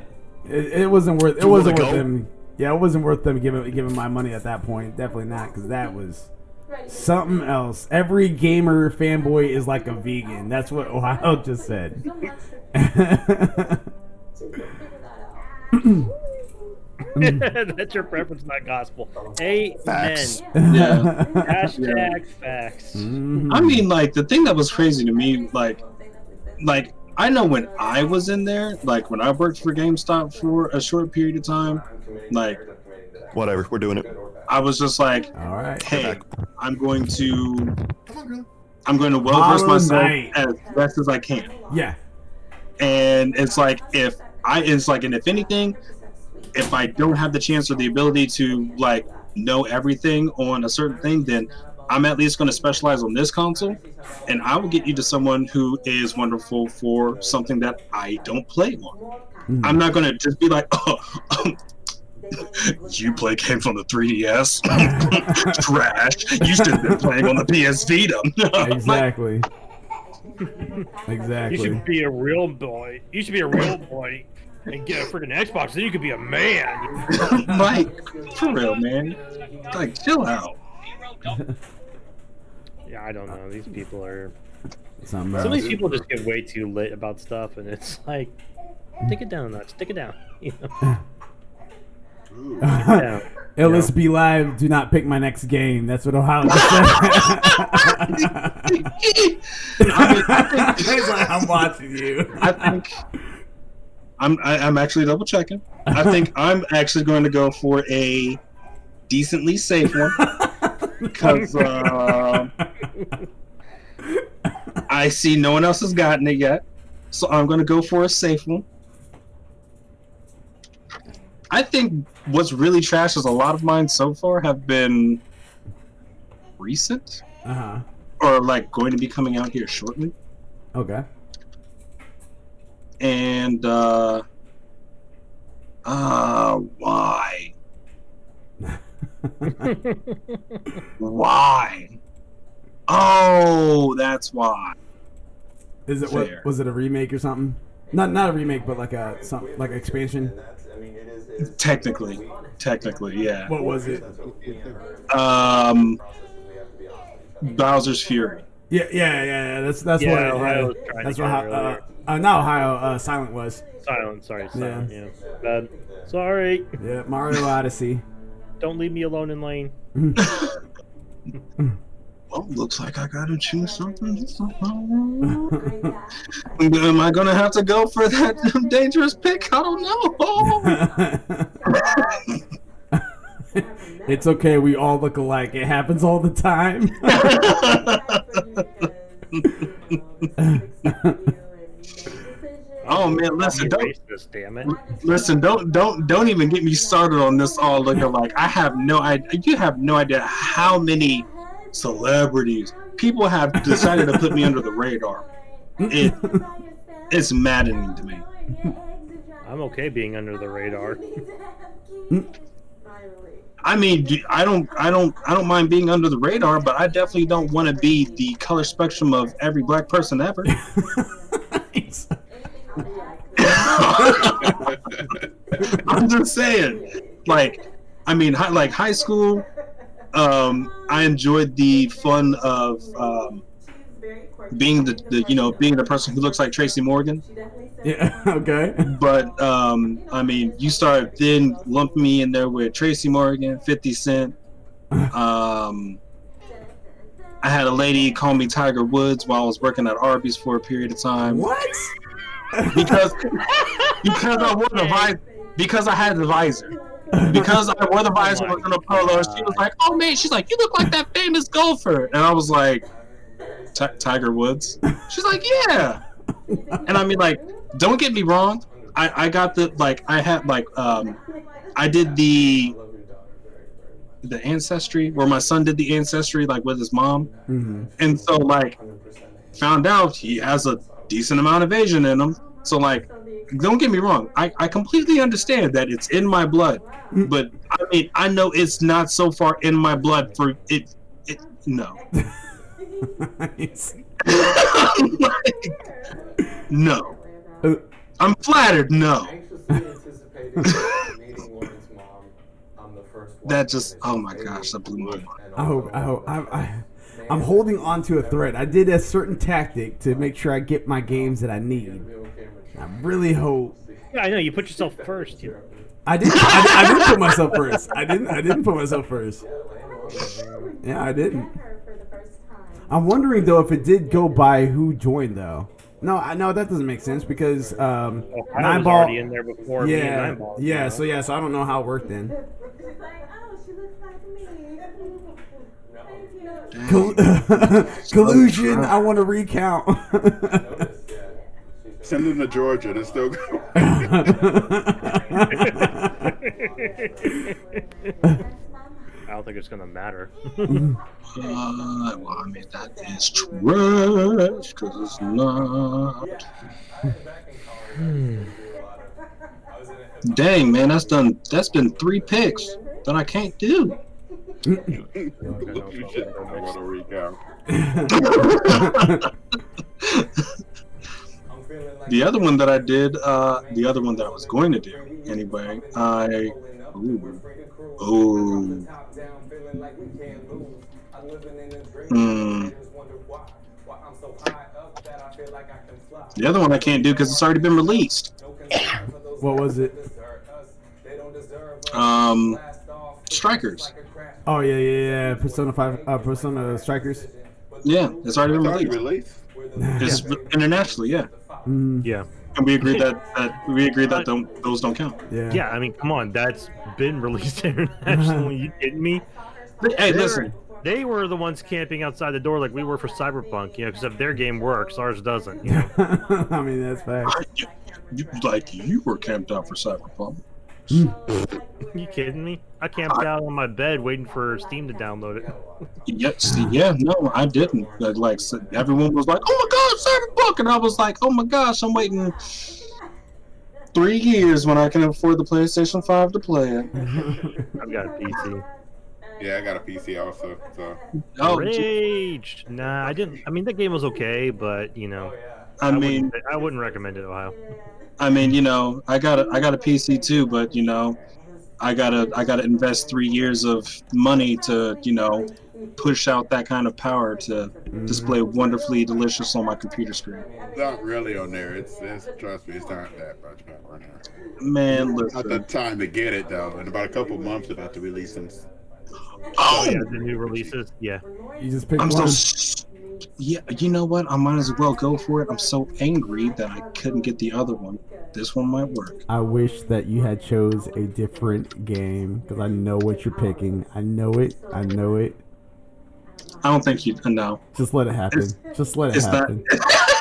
it wasn't worth. It wasn't worth them. Yeah, it wasn't worth them giving my money at that point. Definitely not, because that was something else. Every gamer fanboy is like a vegan. That's what Ohio just said. That's your preference, not gospel. Amen. Facts. Yeah. Hashtag facts. I mean, like, the thing that was crazy to me, like I know when I was in there, like when I worked for GameStop for a short period of time, like, Whatever, we're doing it. I was just like, All right. hey, I'm going to well verse myself as best as I can. Yeah. And it's like and if anything, if I don't have the chance or the ability to like know everything on a certain thing, then I'm at least going to specialize on this console, and I will get you to someone who is wonderful for something that I don't play on. I'm not going to just be like, oh, you play games on the 3DS? Trash. You should have been playing on the PS Vita. Exactly. Exactly. You should be a real boy. You should be a real boy and get a freaking Xbox, then you could be a man. Like, for real, man. Like, chill out. Yeah, I don't know. These people are. Some Some of these people just get way too lit about stuff, and it's like, take it down a notch. Take it down. You know? Yeah. LSB Live, do not pick my next game. That's what Ohio just said. I think He's like, I'm watching you. I think I'm actually double checking. I think I'm actually going to go for a decently safe one because I see no one else has gotten it yet, so I'm going to go for a safe one. I think what's really trash is a lot of mine so far have been recent, or like going to be coming out here shortly. Okay. And why? Why? Oh, that's why. Is it what? Was it a remake or something? Not a remake, but like an expansion. Technically, yeah. What was it? Bowser's Fury. Yeah. That's what. Ohio was trying That's to what. get it earlier. Not Ohio. Silent was. Silent, sorry, silent. Yeah. Bad. Sorry. Yeah, Mario Odyssey. Don't leave me alone in lane. Well, looks like I gotta choose something. Am I gonna have to go for that dangerous pick? I don't know. It's okay. We all look alike. It happens all the time. Oh man, listen, racist, damn it. Listen, don't even get me started on this all looking like. I have no idea. You have no idea how many celebrities people have decided to put me under the radar. It's maddening to me. I'm okay being under the radar. I mean, I don't mind being under the radar, but I definitely don't want to be the color spectrum of every black person ever. I'm just saying, like, I mean, like high school, I enjoyed the fun of being being the person who looks like Tracy Morgan. Yeah. Okay. But I mean, you start then lumping me in there with Tracy Morgan, 50 Cent. I had a lady call me Tiger Woods while I was working at Arby's for a period of time. What? Because I wore the visor. Because I had the visor. Because I wore the visor was in a polo. She was like, "Oh man," she's like, "You look like that famous golfer," and I was like, "Tiger Woods." She's like, "Yeah," and I mean, like, don't get me wrong. I got the I had I did the ancestry where my son did the ancestry with his mom, and so found out he has a decent amount of Asian in him. So don't get me wrong. I completely understand that it's in my blood, but I mean I know it's not so far in my blood for it. No. No. I'm flattered. No. That just, oh my gosh, that blew my mind. I'm holding on to a thread. I did a certain tactic to make sure I get my games that I need. I really hope. Yeah, I know you put yourself first. I didn't put myself first. I didn't put myself first. Yeah, I didn't. I'm wondering though if it did go by who joined though. No, that doesn't make sense because Nine Ball already in there before me and Nine Ball. Yeah, so I don't know how it worked then. Collusion. I want to recount. Send them to Georgia. They're still going. I don't think it's gonna matter. Well, I mean that is trash because it's not. Dang man, that's been 3 picks that I can't do. The other one that I did, the other one that I was going to do anyway, the other one I can't do because it's already been released. What was it? Strikers. Oh yeah. Persona 5, Persona Strikers. Yeah, it's already been released. It's internationally, yeah. Yeah. And we agreed that those don't count. Yeah, I mean, come on, that's been released internationally. You kidding me? Hey, listen. They were the ones camping outside the door like we were for Cyberpunk, because if their game works, ours doesn't. You know? I mean, that's fact. You were camped out for Cyberpunk. You kidding me? I camped out on my bed waiting for Steam to download it. Yeah, no, I didn't. Everyone was like, "Oh my God, Cyberpunk," and I was like, "Oh my gosh, I'm waiting 3 years when I can afford the PlayStation 5 to play it." I've got a PC. Yeah, I got a PC also. So. Oh, Rage! Nah, I didn't. I mean, that game was okay, but I wouldn't recommend it, Ohio. I mean, I got a PC too, but I gotta invest 3 years of money to push out that kind of power to display wonderfully delicious on my computer screen. It's not really on there. It's trust me, it's not that much right now. Man, listen. Not the time to get it though. In about a couple months, about to release them. Oh yeah, the new releases. Yeah. You just picked one. Yeah, you know what? I might as well go for it. I'm so angry that I couldn't get the other one. This one might work. I wish that you had chose a different game because I know what you're picking. I know it. I don't think you know. Just let it happen. Just let it happen.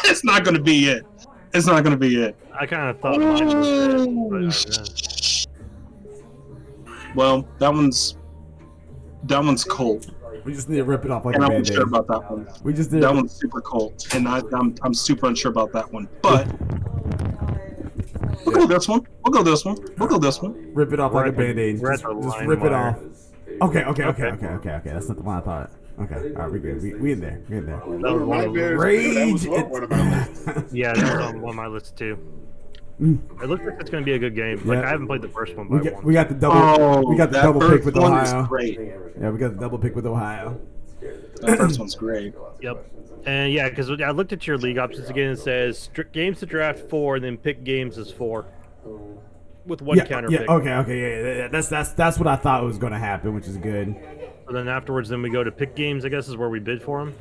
It's not gonna be it. It's not gonna be it. I kind of thought mine was it, Well, that one's cold. We just need to rip it off like and a I'm Band-Aid. unsure about that one. We just did. That one's super cold, and I'm super unsure about that one. But We'll go this one. We'll go this one. We'll go this one. Rip it off like a band-aid. we're at Just the line rip it wire. off. Okay. That's not the one I thought. Okay, all right, we good. We in there. We in there. That was one of Nightmares Rage. too, that was one of my lists. Yeah, that was on one of my lists too. It looks like it's going to be a good game. Like Yeah. I haven't played the first one, but We got the double. Oh, we got the that double first pick with one Ohio. is great. Yeah, we got the double pick with Ohio. That first one's great. Yep. And yeah, because I looked at your league options again. It says games to draft 4, and then pick games as 4, with one counter pick. Okay, yeah. That's what I thought was going to happen, which is good. So then afterwards, then we go to pick games. I guess is where we bid for them.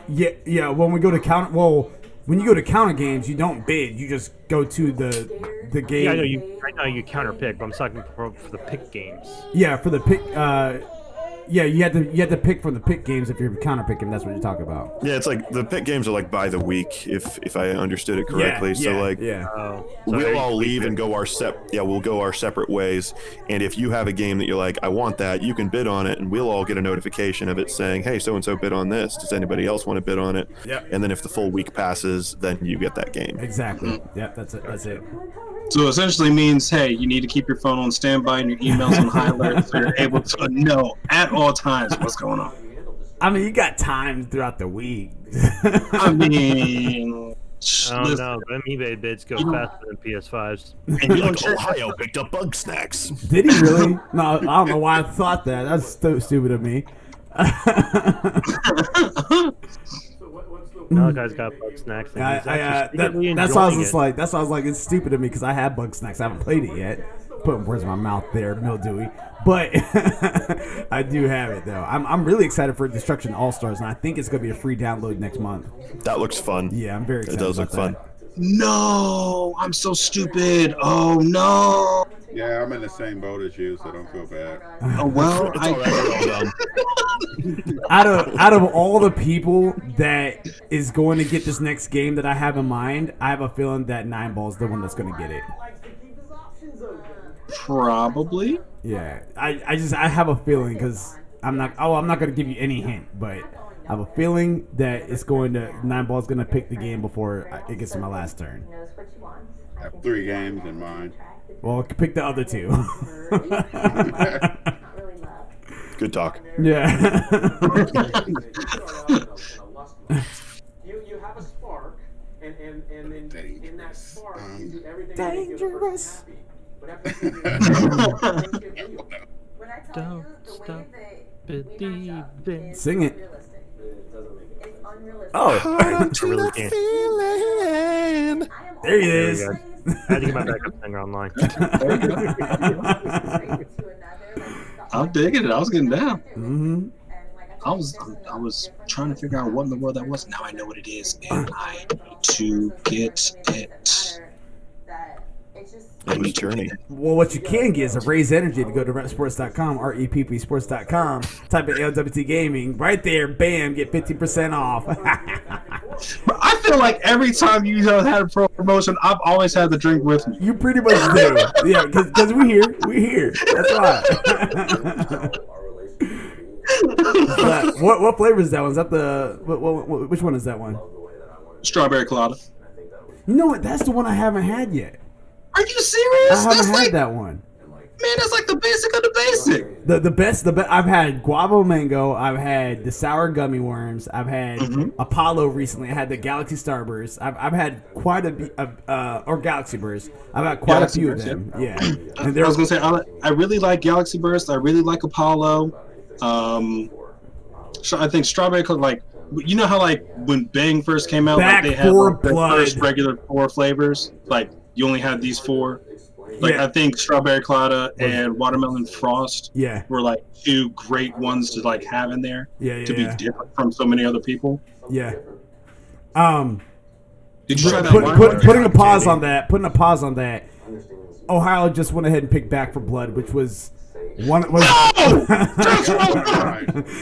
Yeah. When we go to when you go to counter games, you don't bid. You just go to the game. Yeah, I know you. Right now you counter pick, but I'm talking for the pick games. Yeah, for the pick. Yeah, you had to pick from the pick games if you're counter picking. That's what you're talking about. Yeah, it's like the pick games are like by the week, if I understood it correctly. Yeah. So We'll all leave and go we'll go our separate ways. And if you have a game that you're like, I want that, you can bid on it, and we'll all get a notification of it saying, hey, so and so bid on this. Does anybody else want to bid on it? Yeah. And then if the full week passes, then you get that game. Exactly. Yep, that's it. That's it. So essentially means, hey, you need to keep your phone on standby and your emails on high alert so you're able to know at all times what's going on. I mean, you got time throughout the week. I mean, Oh no, them eBay bids go faster than PS5s. And you don't check. Ohio picked up bug snacks. Did he really? No, I don't know why I thought that. That's stupid of me. Now the guy's got bug snacks. And he's actually secretly that's why I was enjoying just it. like, that's why I was like, it's stupid of me because I have bug snacks. I haven't played it yet. Putting words in my mouth there, mildewy. But I do have it though. I'm really excited for Destruction All Stars, and I think it's gonna be a free download next month. That looks fun. Yeah, I'm very It excited. does look about fun. that. No, I'm so stupid. Oh no. Yeah, I'm in the same boat as you, so don't feel bad. Oh well, It's all right, we're all done. Out of all the people that is going to get this next game that I have in mind, I have a feeling that 9 Ball's the one that's going to get it. probably. Yeah, I have a feeling because I'm not going to give you any hint, but I have a feeling that it's going to 9 Ball's going to pick the game before it gets to my last turn. I have 3 games in mind. Well, pick the other 2. Good talk. Yeah. You have a spark, and in that spark, you do everything Dangerous. to make the person happy. When I tell Don't you the stop way that they believing. Sing it. realistic. It's unrealistic. Oh, I really can't. I am there he There is. we go. I had to get my backup singer online. I'm digging it. I was getting down. Mm-hmm. I was trying to figure out what in the world that was. Now I know what it is, and I need to get it. Any journey. Well, what you can get is a raise energy to go to repsports.com, reppsports.com, type in ALWT Gaming. Right there, bam, get 50% off. But I feel like every time you had a promotion, I've always had the drink with me. You pretty much do. Yeah, because we here. We here. That's why. What flavor is that one? Is that the... which one is that one? Strawberry colada. You know what? That's the one I haven't had yet. Are you serious? I haven't That's had like, that one. man, that's like the basic of the basic. The best. I've had guava mango. I've had the sour gummy worms. I've had Apollo recently. I had the Galaxy Starburst. I've had quite a or Galaxy Burst. I've had quite Galaxy a few Burst, of them. Yeah. I was gonna say I really like Galaxy Burst. I really like Apollo. So I think strawberry, like, you know how like when Bang first came out, Back like they had for like, the blood. first regular 4 flavors. Like you only had these 4. Like Yeah. I think strawberry colada and watermelon frost Yeah. were like 2 great ones to like have in there Yeah. to be different from so many other people. Yeah. Did you try that one? Putting a pause on that. Ohio just went ahead and picked Back for Blood, which was One was.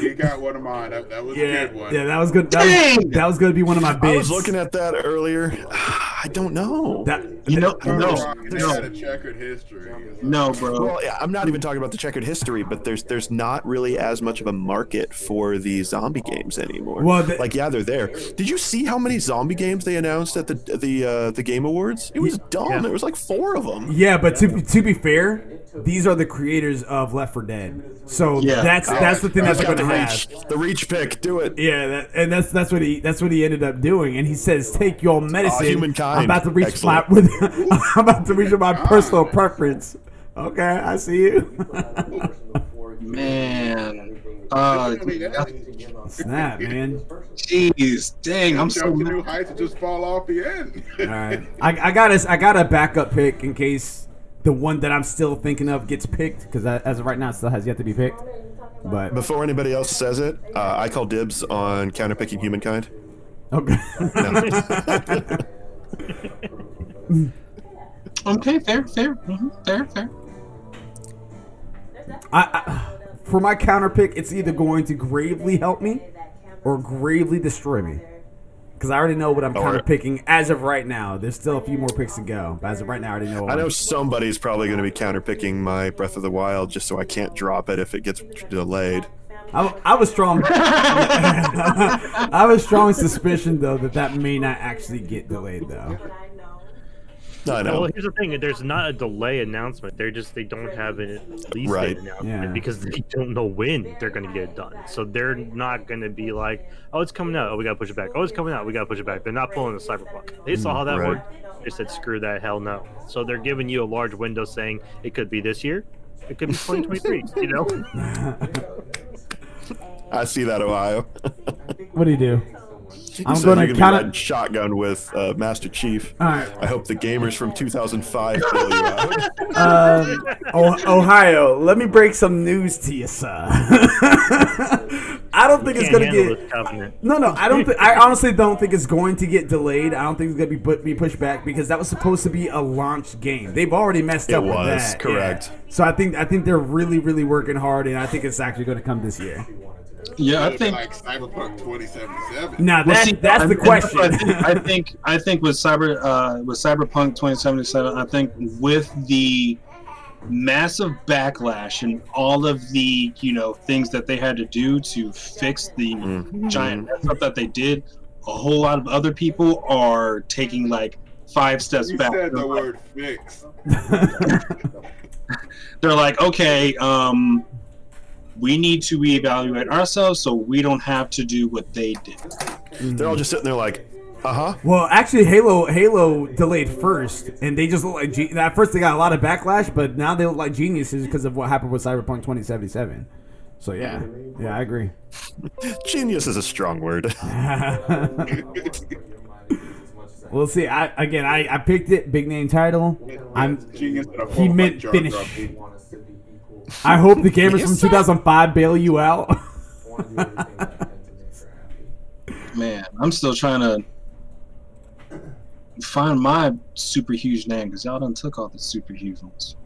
He got one of mine. That was a good one. Yeah, that was good. That was going to be one of my bids. I was looking at that earlier. I don't know. No, had a checkered history. no, bro. Well, yeah, I'm not even talking about the checkered history, but there's not really as much of a market for the zombie games anymore. Well, like, yeah, they're there. Did you see how many zombie games they announced at the Game Awards? It was dumb. Yeah. There was like 4 of them. Yeah, but to be fair, these are the creators of Left 4 Dead, so that's the thing that's going to have the reach pick. Do it. Yeah, that's what he ended up doing, and he says, "Take your medicine." Humankind. I'm about to reach Excellent. I'm about to reach my personal preference. Okay, I see you. Man. Snap, man. Jeez, dang, I'm so to mad. new heights and just fall off the end. All right, I got a backup pick in case the one that I'm still thinking of gets picked, because as of right now, it still has yet to be picked. But Before anybody else says it, I call dibs on counterpicking humankind. okay. Okay, fair. Fair. For my counter pick, it's either going to gravely help me or gravely destroy me. Because I already know what I'm counter picking as of right now. There's still a few more picks to go, but as of right now, I already know. I know somebody's probably going to be counterpicking my Breath of the Wild just so I can't drop it if it gets delayed. I was strong. I have a strong suspicion though that may not actually get delayed though. I know. Well, here's the thing: there's not a delay announcement. They don't have a release date announcement because they don't know when they're going to get it done. So they're not going to be like, "Oh, it's coming out. Oh, we got to push it back. Oh, it's coming out. We got to push it back." They're not pulling the Cyberpunk. They saw how that worked. They said, "Screw that. Hell no." So they're giving you a large window, saying it could be this year, it could be 2023. You know. I see that, Ohio. What do you do? I'm So going you're to gonna be count riding shotgun with Master Chief. All right. I hope the gamers from 2005 bail you out. Ohio, let me break some news to you, sir. I don't think it's going to get. No, I don't. I honestly don't think it's going to get delayed. I don't think it's going to be pushed back because that was supposed to be a launch game. They've already messed up with that. Correct. Yeah. So I think they're really working hard, and I think it's actually going to come this year. Yeah, I think like Cyberpunk 2077. Now that's the question. I think with Cyberpunk 2077, I think with the massive backlash and all of the things that they had to do to fix the giant mess up that they did, a whole lot of other people are taking like 5 steps You back. said the word fix. They're like, okay, we need to reevaluate ourselves so we don't have to do what they did. They're all just sitting there like, Well, actually, Halo delayed first, and they just look like at first they got a lot of backlash, but now they look like geniuses because of what happened with Cyberpunk 2077. So yeah, I agree. Genius is a strong word. We'll see. I picked it. Big name title. He meant finish. I hope the gamers from 2005 bail you out. Man, I'm still trying to find my super huge name because y'all done took all the super huge ones.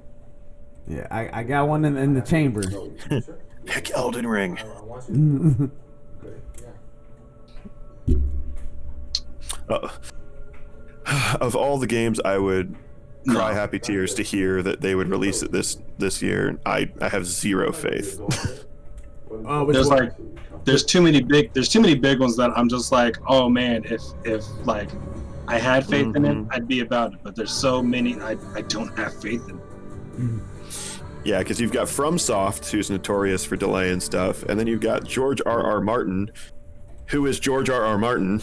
Yeah, I got one in the chamber. Heck, Elden Ring. Of all the games, I would cry happy tears to hear that they would release it this year. I have zero faith. There's too many big ones that I'm just like, oh man, if like I had faith in it, I'd be about it. But there's so many I don't have faith in. Yeah, because you've got FromSoft, who's notorious for delay and stuff, and then you've got George R.R. Martin, who is George R.R. Martin.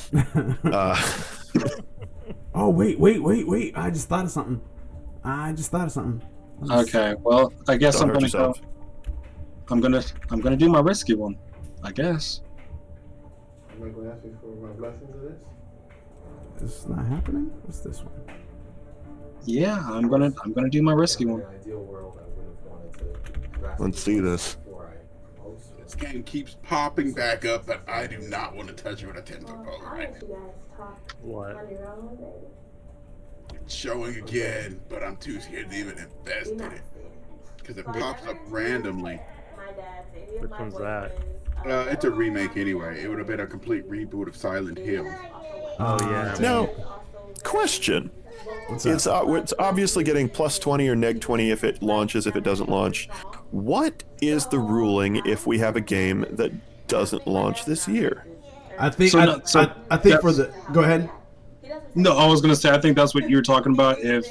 Oh wait! I just thought of something. Okay, well, I guess I'm gonna go. I'm gonna do my risky one, I guess. Am I going to ask you for my blessings of this? This is not happening. What's this one? Yeah, I'm gonna do my risky one. Let's see this. This game keeps popping back up, but I do not want to touch it with a 10-foot pole right now. What? It's showing again, but I'm too scared to even invest in it. because it pops up randomly. Which one's that? It's a remake anyway. It would have been a complete reboot of Silent Hill. Oh yeah. Now, question. What's It's obviously getting plus 20 or neg 20 if it launches, if it doesn't launch. What is the ruling if we have a game that doesn't launch this year? I think So I think for the go ahead. No, I was gonna say I think that's what you were talking about. If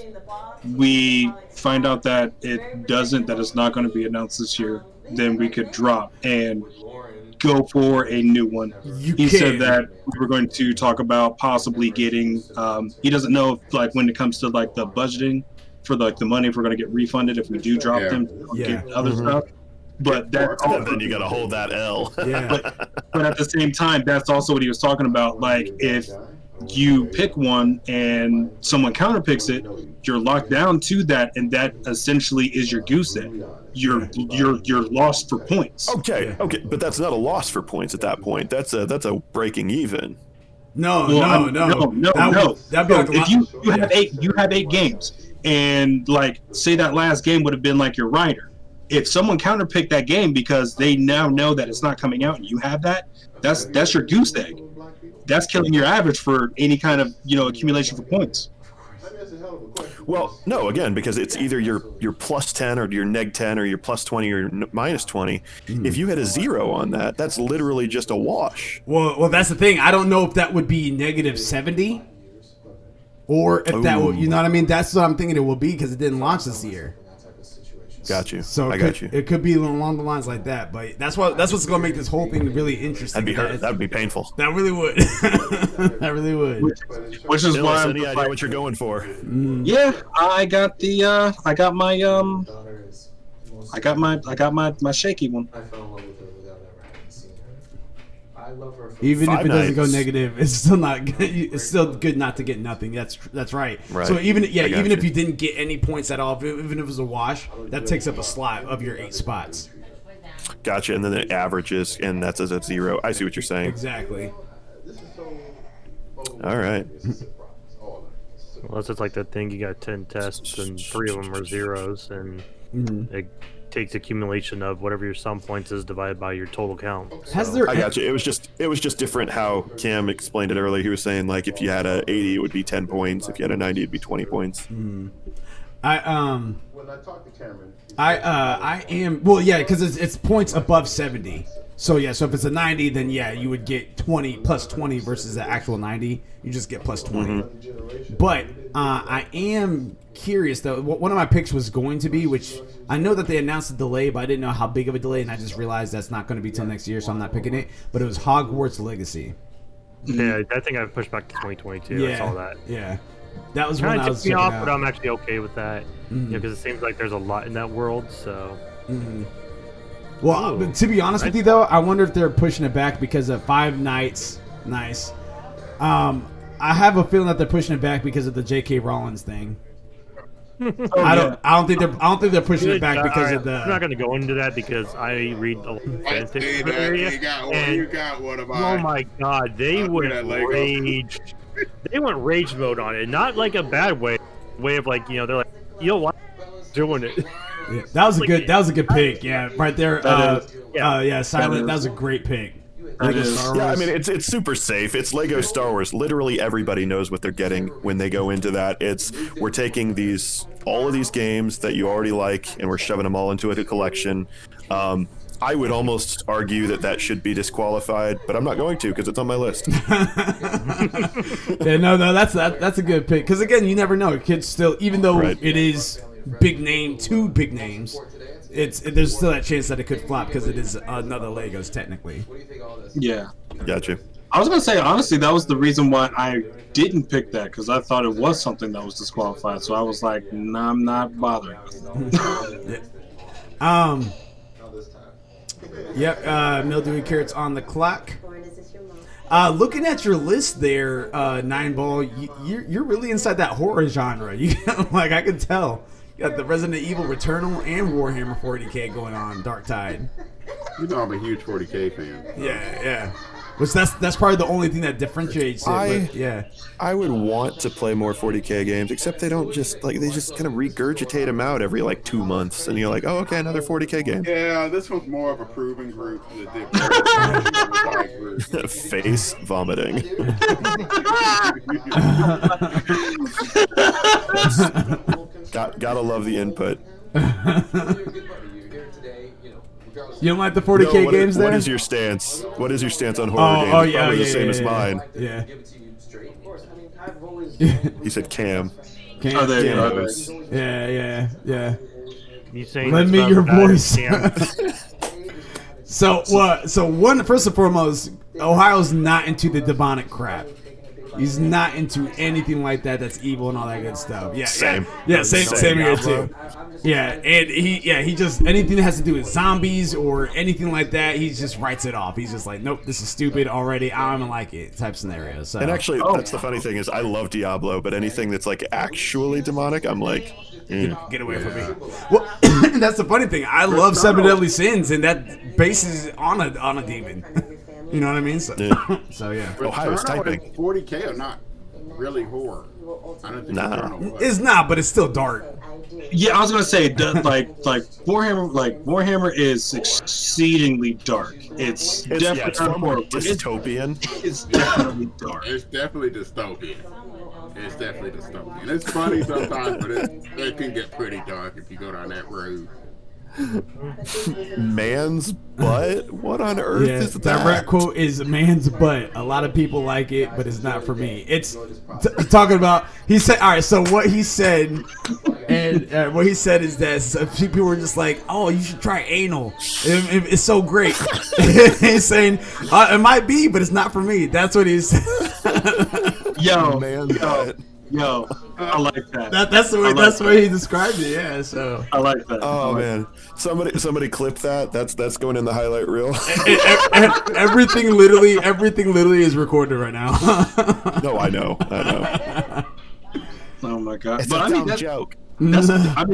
we find out that that it's not going to be announced this year, then we could drop and go for a new one. He said that we were going to talk about possibly getting. He doesn't know if, like, when it comes to like the budgeting for like the money, if we're going to get refunded if we do drop them, get other stuff. But then you got to hold that L. Yeah. But at the same time, that's also what he was talking about. Like, if you pick one and someone counterpicks it, you're locked down to that, and that essentially is your goose egg. You're lost for points. Okay, but that's not a loss for points at that point. That's a breaking even. No. That'd be like if you have eight games, and like say that last game would have been like your rider. If someone counterpicked that game because they now know that it's not coming out and you have that, that's your goose egg. That's killing your average for any kind of accumulation for points. Well, no, again, because it's either your plus 10 or your neg 10 or your plus 20 or minus 20. If you had a 0 on that, that's literally just a wash. Well, that's the thing. I don't know if that would be negative 70 or if that would, you know what I mean? That's what I'm thinking it will be because it didn't launch this year. Got you. So I got you. It could be along the lines like that, but that's what's going to make this whole thing really interesting. That'd be painful. That really would. That really would. Which is why any idea what you're going for? Yeah, I got my shaky one. Even if Five it doesn't go Nights. negative, it's still not good. It's still good not to get nothing. That's right. So even if you didn't get any points at all, even if it was a wash, that takes up a slot of your 8 spots. Gotcha, and then it averages, and that's as a 0. I see what you're saying. Exactly. All right. Unless it's like that thing, you got 10 tests and 3 of them are zeros, and it takes accumulation of whatever your sum points is divided by your total count. So. I got you. It was just different how Cam explained it earlier. He was saying like if you had a 80, it would be 10 points. If you had a 90, it'd be 20 points. I am because it's points above 70. So so if it's a 90, then you would get 20 plus 20 versus the actual 90. You just get plus 20. But I am curious though. One of my picks was going to be, which I know that they announced a delay, but I didn't know how big of a delay, and I just realized that's not going to be till next year, so I'm not picking it. But it was Hogwarts Legacy. Yeah, I think I pushed back to 2022. Yeah, I saw that. Yeah, that was one I was checking checking out. But I'm actually okay with that, because it seems like there's a lot in that world. So. Well, but to be honest with you though, I wonder if they're pushing it back because of Five Nights. Nice. I have a feeling that they're pushing it back because of the J.K. Rowling's thing. I don't think they're pushing it back because of the. I'm not going to go into that because I read a lot of fanfic area. You got one of mine. Oh my god, they went rage. They went rage mode on it, not like a bad way of like they're like what doing it. Yeah, that was a good pick. Yeah, right there. Silent. That was a great pick. Lego Star Wars. Yeah, I mean it's super safe. It's Lego Star Wars. Literally everybody knows what they're getting when they go into that. We're taking all of these games that you already like and we're shoving them all into a collection. I would almost argue that should be disqualified, but I'm not going to because it's on my list. Yeah, no, that's a good pick because again, you never know. Kids still, even though it is big name, 2 big names. There's still that chance that it could flop because it is another Legos technically. Yeah, gotcha. I was gonna say honestly, that was the reason why I didn't pick that because I thought it was something that was disqualified. So I was like, nah, I'm not bothering. Yep. Mildewy Carrots on the clock. Looking at your list there, Nine Ball, you're really inside that horror genre. I can tell. You got the Resident Evil Returnal and Warhammer 40k going on, Dark Tide. You know I'm a huge 40k fan. Yeah. Which that's probably the only thing that differentiates it. But yeah. I would want to play more 40K games, except they don't just they just kind of regurgitate them out every like 2 months, and you're like, oh, okay, another 40K game. Yeah, this was more of a proven group that did Face vomiting. Gotta love the input. You don't like the 40K games there? What is your stance? What is your stance on horror games? Oh, yeah, Probably the yeah, same yeah, as yeah. mine. Yeah. He said Cam. Cam. there you go. Yeah. You saying Lend this me about your the guy voice. Cam? So what? So one, first and foremost, Ohio's not into the demonic crap. He's not into anything like that. That's evil and all that good stuff. Yeah, Same. Same here too. Yeah, and he just anything that has to do with zombies or anything like that, he just writes it off. He's just like, nope, this is stupid already. I don't even like it. Type scenario. So. And actually, that's the funny thing is, I love Diablo, but anything that's like actually demonic, I'm like, get away from me. Well, that's the funny thing. I love Seven Deadly Sins, and that bases on a demon. You know what I mean? So yeah. Ohio's typing. 40K are not really horror. I don't think It's not, but it's still dark. Yeah, I was gonna say like Warhammer is exceedingly dark. It's definitely far more dystopian. It's definitely dark. It's definitely dystopian. It's funny sometimes, but it can get pretty dark if you go down that road. Man's butt? What on earth is that? Direct quote is man's butt. A lot of people like it, but it's not for me. It's talking about. He said, all right. So what he said, and what he said is that some people were just like, "Oh, you should try anal. It's so great." He's saying it might be, but it's not for me. That's what he said. Man's butt. Yo, I like that. That's the way he described it. Yeah, so I like that. Oh man, somebody clip that. That's going in the highlight reel. everything literally is recorded right now. No, I know. Oh my god! It's but a I mean, dumb joke. That's, I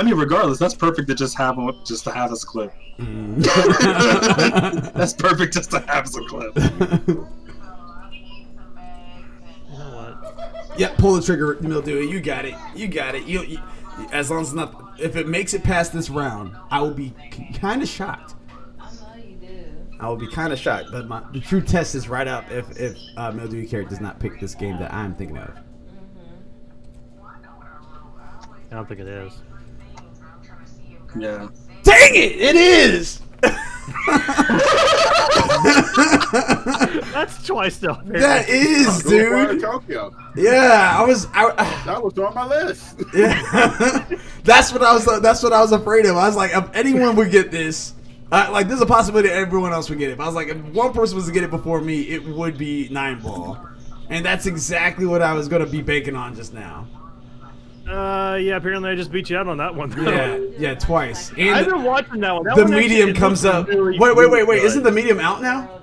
mean, regardless, that's perfect to just have us clip. That's perfect just to have us a clip. Yeah, pull the trigger, Mildew. You got it. You, as long as it's not, if it makes it past this round, I will be kind of shocked. But the true test is right up if Mildew character does not pick this game that I'm thinking of. I don't think it is. Yeah. Dang it! It is. That's twice though. That is, dude. Tokyo. Yeah, That was on my list. Yeah, that's what I was afraid of. I was like, if anyone would get this, like, there's a possibility everyone else would get it. But I was like, if one person was to get it before me, it would be 9-Ball, and that's exactly what I was gonna be banking on just now. Yeah, apparently I just beat you out on that one. Yeah, twice. And I've been watching that one. the medium comes up. Wait. Isn't the medium out now?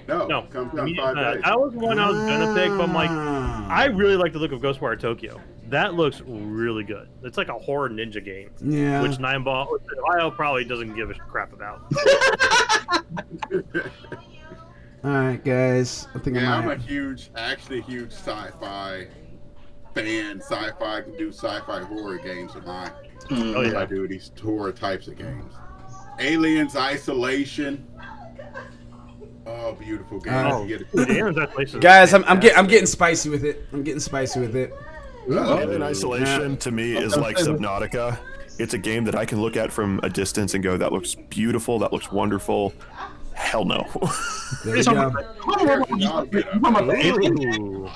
No, comes out 5 days. That was one I was gonna pick, but I'm like, I really like the look of Ghostwire Tokyo. That looks really good. It's like a horror ninja game. Yeah. Which 9-Ball, Ohio probably doesn't give a crap about. All right, guys. I think I'm a huge sci-fi fan. Sci-fi can do sci-fi horror games of mine. Oh yeah, I do these horror types of games. Aliens, Isolation. Oh, beautiful game. Guys, I'm getting spicy with it. Alien Isolation to me is like Subnautica. It's a game that I can look at from a distance and go, that looks beautiful, that looks wonderful. Hell no. There you go.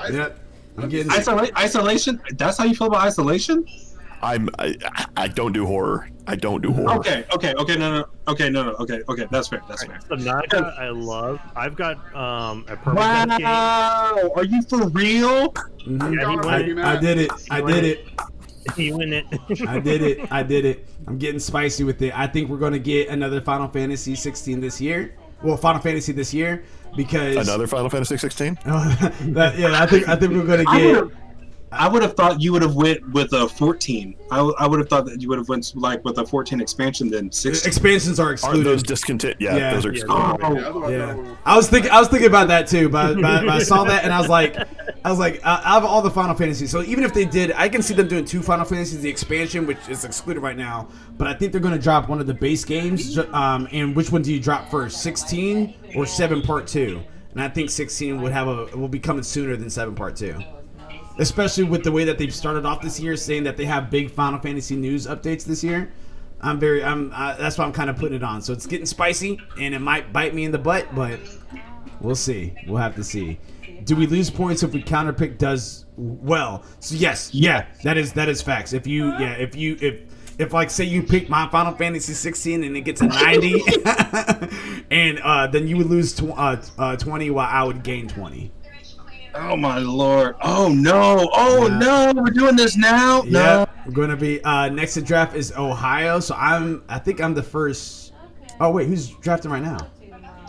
Yep. I'm getting Isolation. That's how you feel about Isolation? I don't do horror. I don't do horror. Okay. No. Okay. That's fair. Subnautica, I love. I've got a perfect game. Wow, are you for real? Mm-hmm. Yeah, I did it. He win it. I did it. I'm getting spicy with it. I think we're gonna get another Final Fantasy 16 this year. Well, Final Fantasy this year, because another Final Fantasy 16. I think we're gonna get. I would have thought you would have went with a 14. I would have thought that you would have went like with a 14 expansion than 16. Expansions are Aren't excluded. those discontent? Yeah, those are excluded. Yeah, I was thinking about that too, but I saw that and I was like, out of all the Final Fantasies, so even if they did, I can see them doing 2 Final Fantasies, the expansion, which is excluded right now, but I think they're going to drop one of the base games. And which one do you drop first, 16 or 7 Part 2? And I think 16 will be coming sooner than 7 Part 2. Especially with the way that they've started off this year, saying that they have big Final Fantasy news updates this year. That's why I'm kind of putting it on. So it's getting spicy, and it might bite me in the butt, but we'll see. We'll have to see. Do we lose points if we counterpick does well? So yes, that is facts. If like say you pick my Final Fantasy 16 and it gets a 90, and then you would lose 20 while I would gain 20. Oh my lord! Oh no! Oh no! We're doing this now? Yeah, No. we're gonna be next to draft is Ohio. So I think I'm the first. Oh wait, who's drafting right now?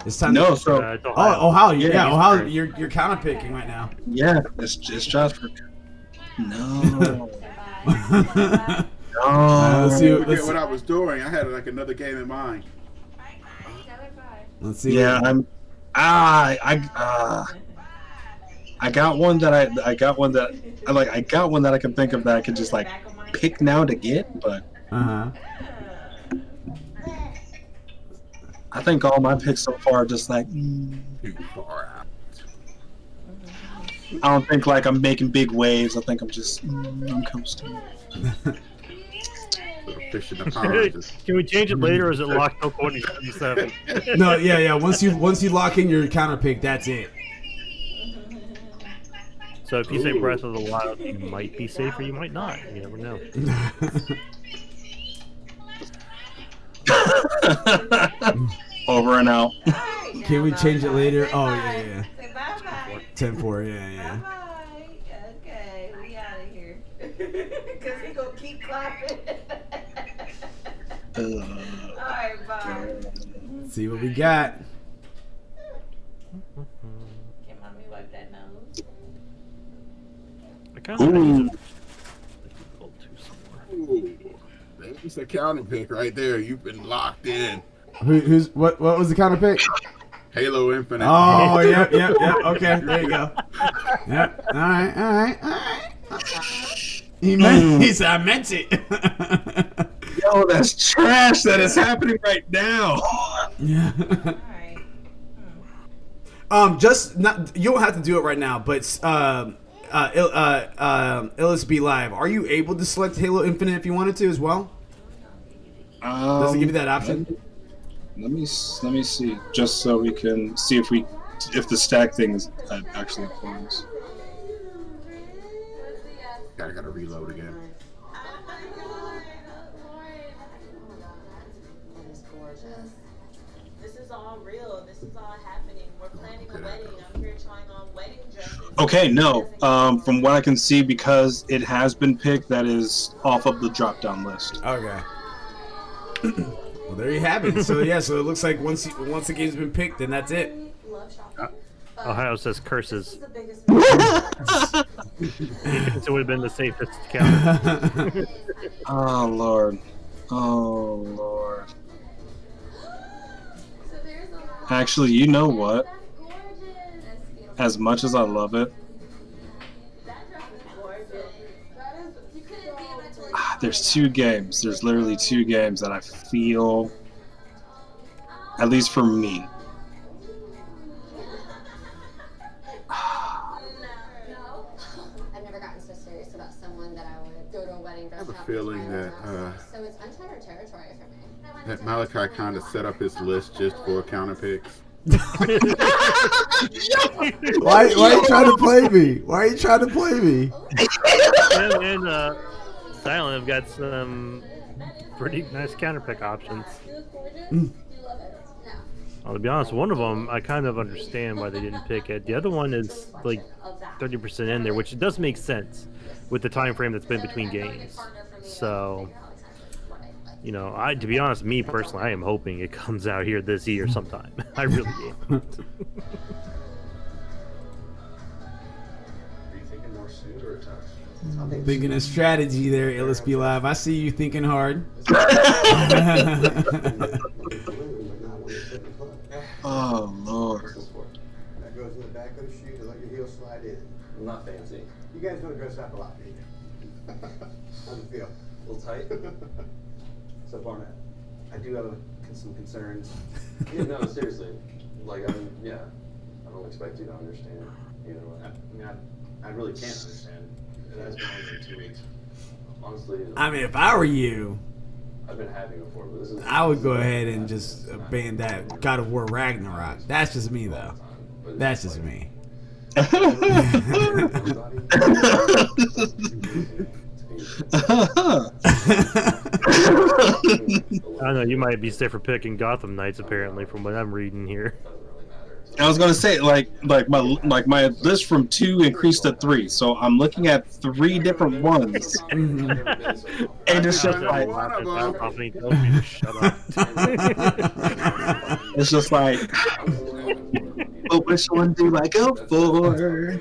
It's time. No, to, Ohio. Yeah, Ohio. You're counter picking right now. Yeah, it's Jasper. No. No. Let's see. Forget what I was doing. I had like another game in mind. Let's see. Yeah, I got one that I got one that I can think of that I could just like pick now to get, but I think all my picks so far are just like Too far out. I don't think like I'm making big waves. I think I'm just I'm coasting. Fish in the pond. Can we change it later, or is it locked till 2077? No, yeah. Once you lock in your counter pick, that's it. So if you say Breath of the Wild, you might be safe or you might not. You never know. Over and out. Can we change it later? Oh yeah. 10-4, yeah. Okay, we out of here. Cause he gonna keep clapping. Alright, bye. Let's see what we got. Can mommy wipe that nose? I kind of Ooh. Ooh, that's a counter pick right there. You've been locked in. What was the counter pick? Halo Infinite. Oh, yep. Okay, there you go. Yep. All right. He said, I meant it. Yo, that's trash that is happening right now. Yeah. Just not. You don't have to do it right now, but LSB Live. Are you able to select Halo Infinite if you wanted to as well? Does it give you that option? Let me see, just so we can see if the stack thing is actually applies. I gotta reload again. This is all real. This is all happening. We're planning a wedding. I'm here trying on wedding dresses. Okay, no. From what I can see, because it has been picked, that is off of the drop-down list. Okay. Well, there you have it. So so it looks like once the game's been picked, then that's it. Ohio says curses. It would have been the safest counter. Oh Lord. Oh Lord. Actually, you know what? As much as I love it, there's 2 games. There's literally 2 games that I feel, at least for me. I've never gotten so serious about someone that I would go to a wedding dress. I have a feeling that So it's uncharted territory for me. that Malachi kind of set up his list just for counter picks. Why are you trying to play me? And Silent have got some pretty nice counterpick options. Well, to be honest, one of them I kind of understand why they didn't pick it. The other one is like 30% in there, which does make sense with the time frame that's been between games. So, to be honest, me personally, I am hoping it comes out here this year sometime. I really am. Thinking of strategy there, LSP Live. I see you thinking hard. Oh Lord. That goes in the back of the shoe to let your heel slide in. I'm not fancy. You guys don't dress up a lot, do you? How's it feel? A little tight. So Barnett, I do have some concerns. Yeah, no, seriously. Like, I don't expect you to understand either way. I really can't understand. It has been only 2 weeks. Honestly. I mean, if I were you, I've been happy before, but this is. I would go ahead and just ban that God of War Ragnarok. That's just me, though. That's just me. I don't know. You might be safe for picking Gotham Knights, apparently, from what I'm reading here. I was gonna say like my list from 2 increased to 3, so I'm looking at 3 different ones, and it's just like it's just like, but which one do I go for?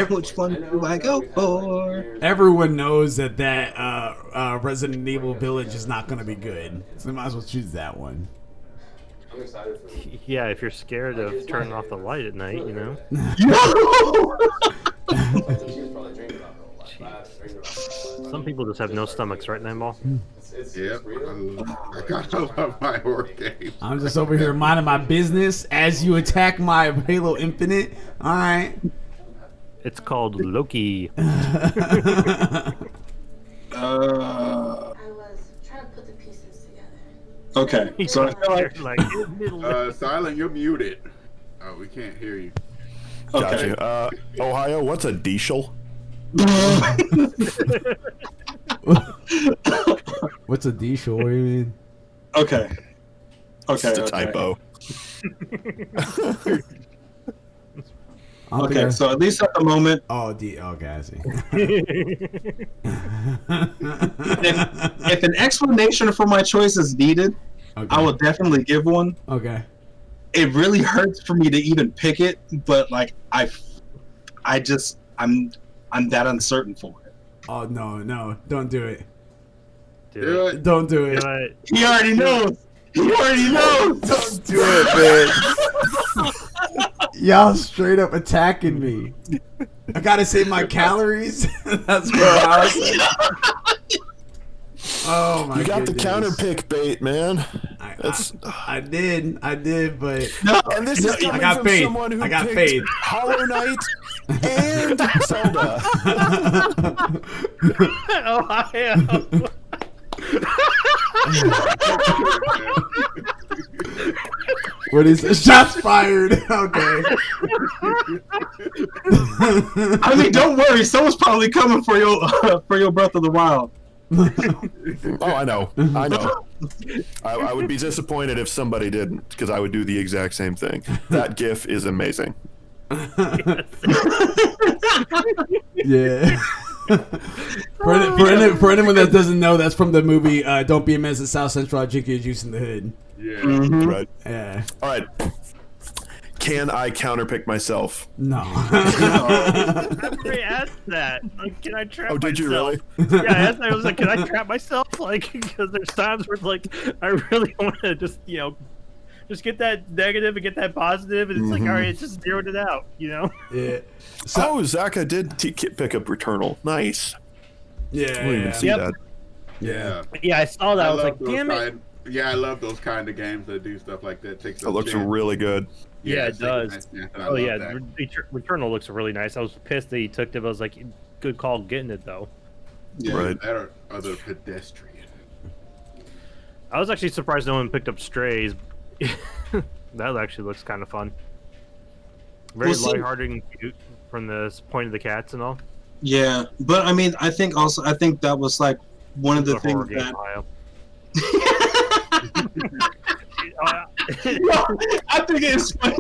Which one do I go for? Everyone knows that Resident Evil Village is not going to be good, so might as well choose that one. I'm excited for you. Yeah, if you're scared of turning off the light at night, you know. Some people just have no stomachs, right, Nightball? Yep. I gotta love my horror games. I'm just over here minding my business as you attack my Halo Infinite. All right. It's called Loki. I was trying to put the pieces together. Okay, so I feel like Silent, you're muted. Oh, we can't hear you. Okay. Gotcha. Ohio, what's a diesel? What's a D-show? What do you mean? Okay. It's a typo. Okay, so at least at the moment. Oh, okay, I see. if an explanation for my choice is needed, okay. I will definitely give one. Okay. It really hurts for me to even pick it, but like I'm that uncertain for it. Oh no, don't do it. Do it. Don't do it. He already knows. He already knows. Don't do it, man. Y'all straight up attacking me. I gotta save my calories. That's what I was. Oh my! You got goodness. the counter pick bait, man. I did, but no. And this is I got faith. Someone who I got picked faith. Hollow Knight and Zelda. Ohio. What is it? Shots fired. Okay. I mean, don't worry. Someone's probably coming for your Breath of the Wild. Oh, I know. I would be disappointed if somebody didn't, because I would do the exact same thing. That GIF is amazing. Yeah. For anyone that doesn't know, that's from the movie Don't Be a Menace at South Central. I drink your juice in the hood. Yeah. Mm-hmm. Right. Yeah. All right. Can I counterpick myself? No. I already asked that. Like, can I trap myself? Oh, did you really? Yeah, I asked that. I was like, can I trap myself? Like, because there's times where, like, I really want to just, just get that negative and get that positive, and it's like, all right, it's just zeroed it out, Yeah. So, Zaka did pick up Returnal. Nice. Yeah. I didn't even see that. Yeah. Yeah, I saw that. I was like, damn it. Yeah, I love those kind of games that do stuff like that. It looks really good. Yeah, it does. Oh yeah, Returnal looks really nice. I was pissed that he took it. I was like, good call getting it though. Yeah, right. That or other pedestrian. I was actually surprised no one picked up Strays. That actually looks kind of fun. Very lighthearted and cute from the point of the cats and all. Yeah, but I mean, I think that was like one of the things that. I think it's funny.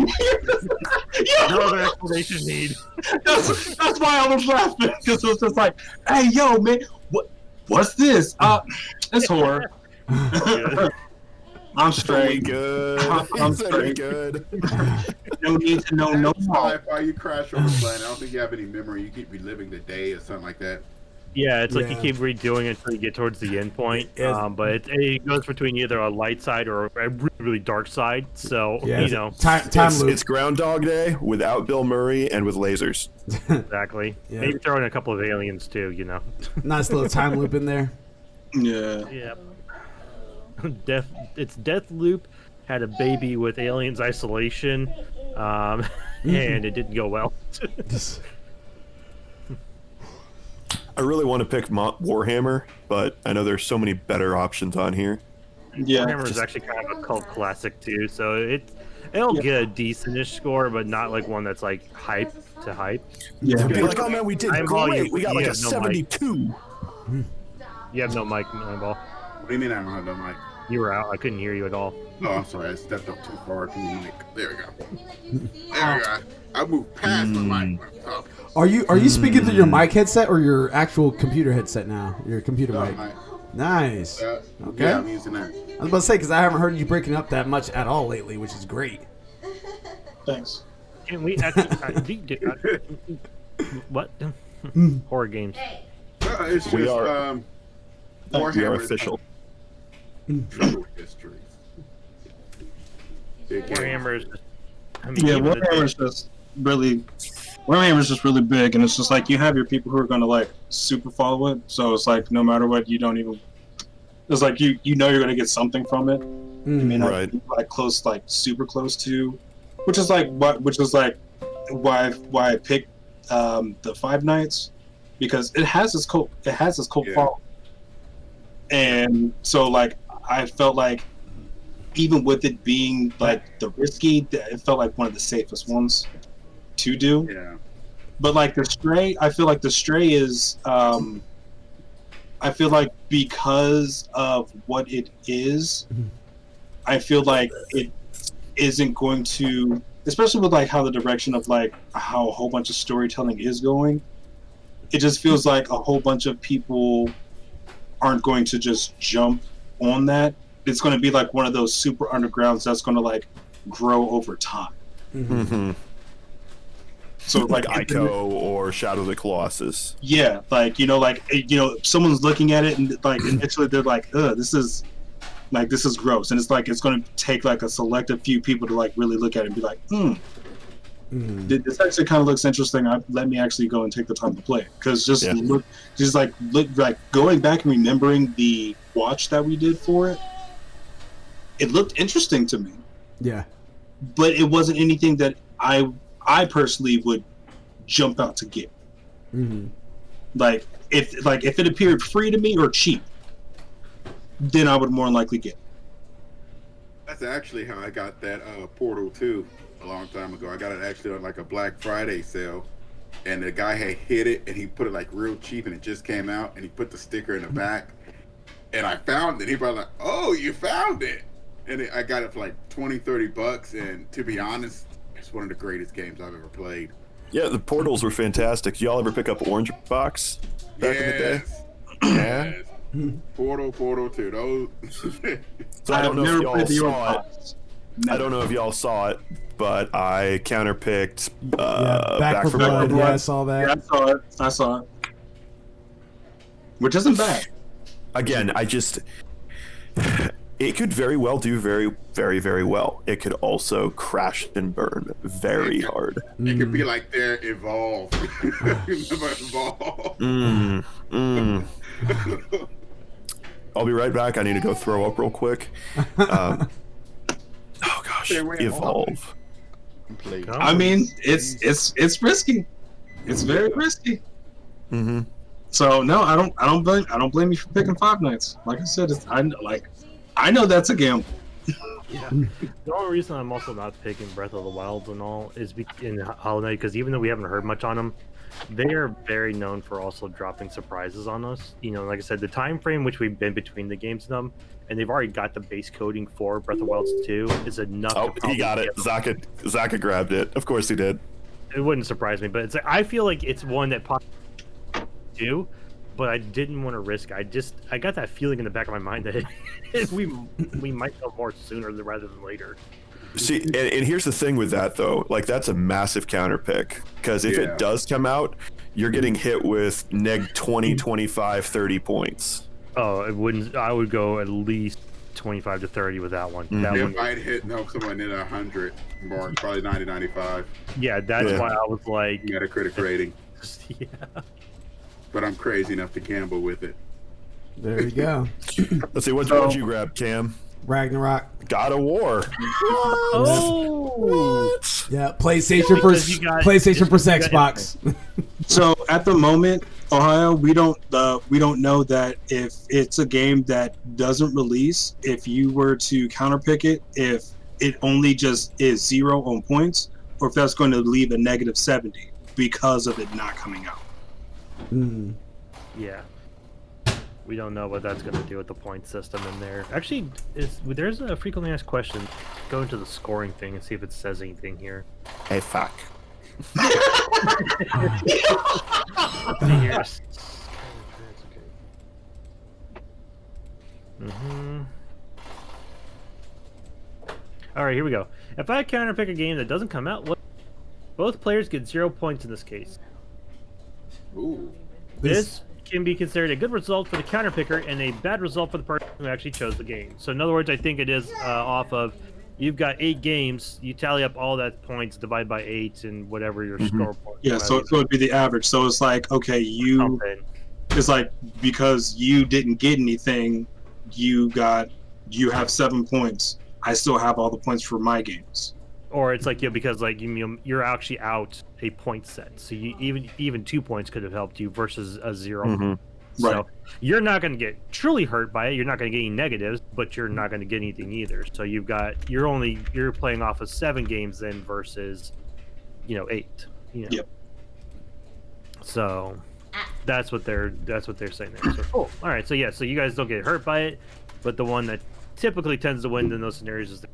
No other explanation need. That's why I was laughing, because it was just like, hey, yo, man, what's this? It's horror. I'm We straight. good. I'm Said we straight. good. No need to know no That's more. sci-fi. You crash on the planet. I don't think you have any memory. You keep reliving the day or something like that. Yeah, it's like you Yeah. keep redoing it until you get towards the end point. Yeah. But it goes between either a light side or a really, really dark side. So Yeah, you know time loop. It's Groundhog Day without Bill Murray and with lasers. exactly. Yeah. Maybe throw in a couple of aliens too. You know. Nice little time loop in there. Yeah. Yeah. Deathloop had a baby with Aliens Isolation, and it didn't go well. I really want to pick Warhammer, but I know there's so many better options on here. Yeah. Warhammer is actually kind of a cult classic too, so it'll get a decentish score, but not like one that's like hype to hype. Yeah. Be like, oh man, we did great. We got like a 72. You have no mic, Ball. What do you mean I don't have no mic? You were out. I couldn't hear you at all. Oh, I'm sorry. I stepped up too far from the mic. There we go. There we go. I moved past the mic. Oh. Are you speaking through your mic headset or your actual computer headset now? Your computer No, mic. mic. Nice. Okay. Yeah, I'm using that. I was about to say because I haven't heard you breaking up that much at all lately, which is great. Thanks. Can we actually? What? Horror games. It's just, We are Warhammer official. True history. Warhammer is. I mean, Yeah, even the- Warhammer's just really big, and it's just like you have your people who are going to like super follow it. So it's like no matter what, you don't even. It's like you know you're going to get something from it. I mean, Right. like close, like super close to, which is like why I picked the Five Nights, because it has this cult following, and so like I felt like even with it being like the risky, it felt like one of the safest ones to do. Yeah. But like the Stray, I feel like the Stray is I feel like because of what it is, I feel like it isn't going to, especially with like how the direction of like how a whole bunch of storytelling is going, it just feels like a whole bunch of people aren't going to just jump on that. It's going to be like one of those super undergrounds that's going to like grow over time. Mm-hmm. So like Ico or Shadow of the Colossus. Yeah, like someone's looking at it and like initially they're like, "Ugh, this is gross," and it's like it's going to take like a selective few people to like really look at it and be like, this actually kind of looks interesting. Let me actually go and take the time to play it, because look going back and remembering the watch that we did for it, it looked interesting to me. Yeah, but it wasn't anything that I personally would jump out to get. Like if it appeared free to me or cheap, then I would more likely get it. That's actually how I got that Portal 2 a long time ago. I got it actually on like a Black Friday sale, and the guy had hit it and he put it like real cheap, and it just came out, and he put the sticker in the back, and I found it. He was like, "Oh, you found it!" And I got it for like $20-$30, and to be honest, it's one of the greatest games I've ever played. Yeah, the Portals were fantastic. Y'all ever pick up Orange Box back in the day? Yeah. Portal 2. Those. So I don't know if y'all saw it. I don't know if y'all saw it, but I counterpicked Back for Blood. Yeah, I saw that. Yeah, I saw it. Which isn't bad. Again, it could very well do very, very, very well. It could also crash and burn very hard. It could be like they're Evolve. Remember Evolve? I'll be right back. I need to go throw up real quick. Oh gosh, Evolve. I mean, it's risky. It's very risky. So no, I don't blame you for picking Five Nights. Like I said, I know that's a gamble. Yeah. The only reason I'm also not picking Breath of the Wild and all is in Hollow Knight, because even though we haven't heard much on them, they are very known for also dropping surprises on us. You know, like I said, the time frame which we've been between the games of them, and they've already got the base coding for Breath of the Wild 2 is enough. Oh, he got it. Zaka grabbed it. Of course he did. It wouldn't surprise me, but I feel like it's one that possibly do, but I didn't want to risk. I got that feeling in the back of my mind that we might know more sooner rather than later. See, and here's the thing with that though, like that's a massive counter pick, because if it does come out, you're getting hit with neg 20, 25, 30 points. Oh, it wouldn't. I would go at least 25 to 30 with that one. That It one might hit someone in 100 mark, probably 90, 95. Yeah, that's why I was like Metacritic rating. Yeah. But I'm crazy enough to gamble with it. There you go. Let's see, what'd you grab, Cam? Ragnarok. God of War. What? Yeah, PlayStation for Xbox. So at the moment, Ohio, we don't know that if it's a game that doesn't release, if you were to counterpick it, if it only just is 0 on points, or if that's going to leave a negative 70 because of it not coming out. Mm. Yeah. We don't know what that's going to do with the point system in there. Actually, there's a frequently asked question. Go into the scoring thing and see if it says anything here. Hey, fuck. All right, here we go. If I counterpick a game that doesn't come out, both players get 0 points in this case. Ooh. This can be considered a good result for the counterpicker and a bad result for the person who actually chose the game. So in other words, I think it is off of, you've got 8 games, you tally up all that points, divide by 8, and whatever your score point. Yeah, so it would be the average. So it's like, okay, it's like, because you didn't get anything, you have 7 points. I still have all the points for my games. Or it's like, because like you're actually out a point set, so you even 2 points could have helped you versus a 0. Mm-hmm. So Right. you're not going to get truly hurt by it. You're not going to get any negatives, but you're not going to get anything either. So you're playing off of 7 games then versus 8. Yep. So that's what they're saying there. So cool. All right. So yeah. So you guys don't get hurt by it, but the one that typically tends to win in those scenarios is the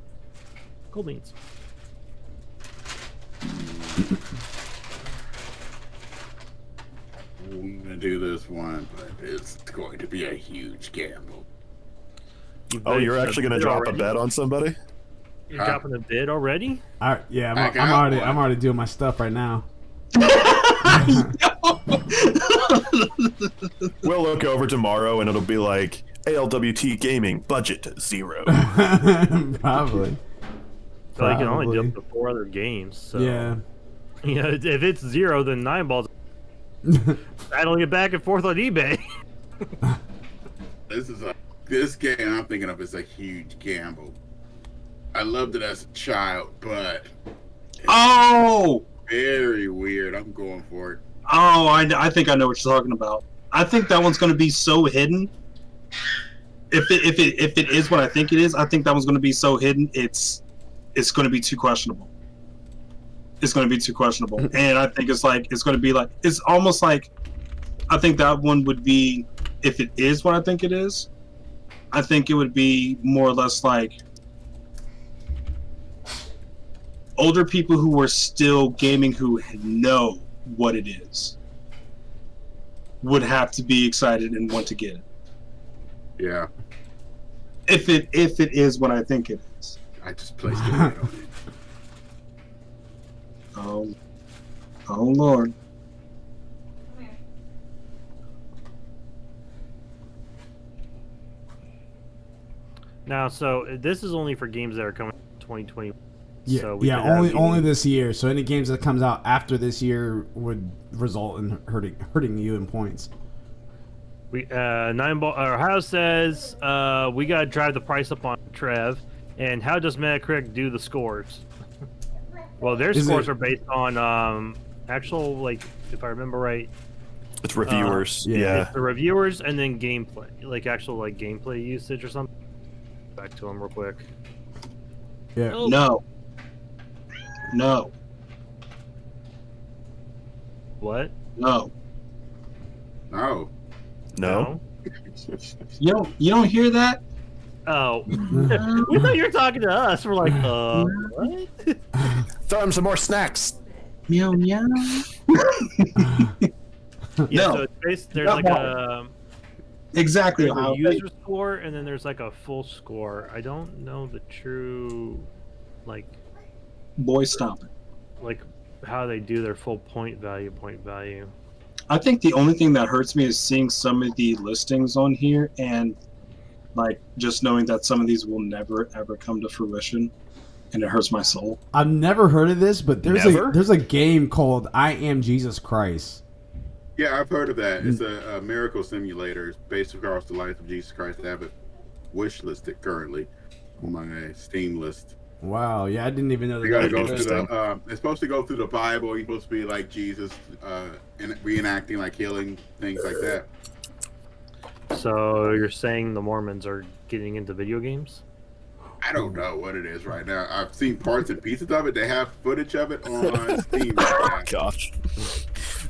cool beans. I'm gonna do this one, but it's going to be a huge gamble. Oh, you're actually gonna drop a bet on somebody? You're dropping a bid already? Yeah, I'm already doing my stuff right now. We'll look over tomorrow and it'll be like ALWT Gaming budget 0. Probably. So you can only do up to 4 other games. So. Yeah. If it's 0, then 9 balls. Battling it back and forth on eBay. This game I'm thinking of is a huge gamble. I loved it as a child, but Oh! very weird. I'm going for it. Oh, I think I know what you're talking about. I think that one's going to be so hidden. If it is what I think it is, I think that one's going to be so hidden. It's going to be too questionable. It's going to be too questionable, and I think it's going to be like, it's almost like, I think that one would be, if it is what I think it is, I think it would be more or less like older people who are still gaming who know what it is would have to be excited and want to get it. Yeah. If it is what I think it is. I just placed a bet on it. Oh Lord. Now, so this is only for games that are coming in 2020. Yeah, So only this year. So any games that comes out after this year would result in hurting you in points. We Ohio says we gotta drive the price up on Trev. And how does Metacritic do the scores? Well, their scores are based on actual, like, if I remember right, It's reviewers. it's the reviewers and then gameplay, like actual like gameplay usage or something. Back to them real quick. Yeah. Oh. No. What? No. No. No. You don't hear that? Oh, we thought you were talking to us. We're like, what? Throw him some more snacks. Meow meow. Yeah, No. so it's based, there's Not like wrong. a Exactly there's a how user score, and then there's like a full score. I don't know the true, like boy stop it. like how they do their full point value. I think the only thing that hurts me is seeing some of the listings on here and like just knowing that some of these will never ever come to fruition, and it hurts my soul. I've never heard of this, but Never? there's a game called I Am Jesus Christ. Yeah, I've heard of that. It's a miracle simulator. It's based across the life of Jesus Christ. I have it wish listed currently on my Steam list. Wow, yeah, I didn't even know that. You gotta that go was through a thing. it's supposed to go through the Bible. You're supposed to be like Jesus, and reenacting like healing, things like that. So you're saying the Mormons are getting into video games? I don't know what it is right now. I've seen parts and pieces of it. They have footage of it on Steam right now. Gosh.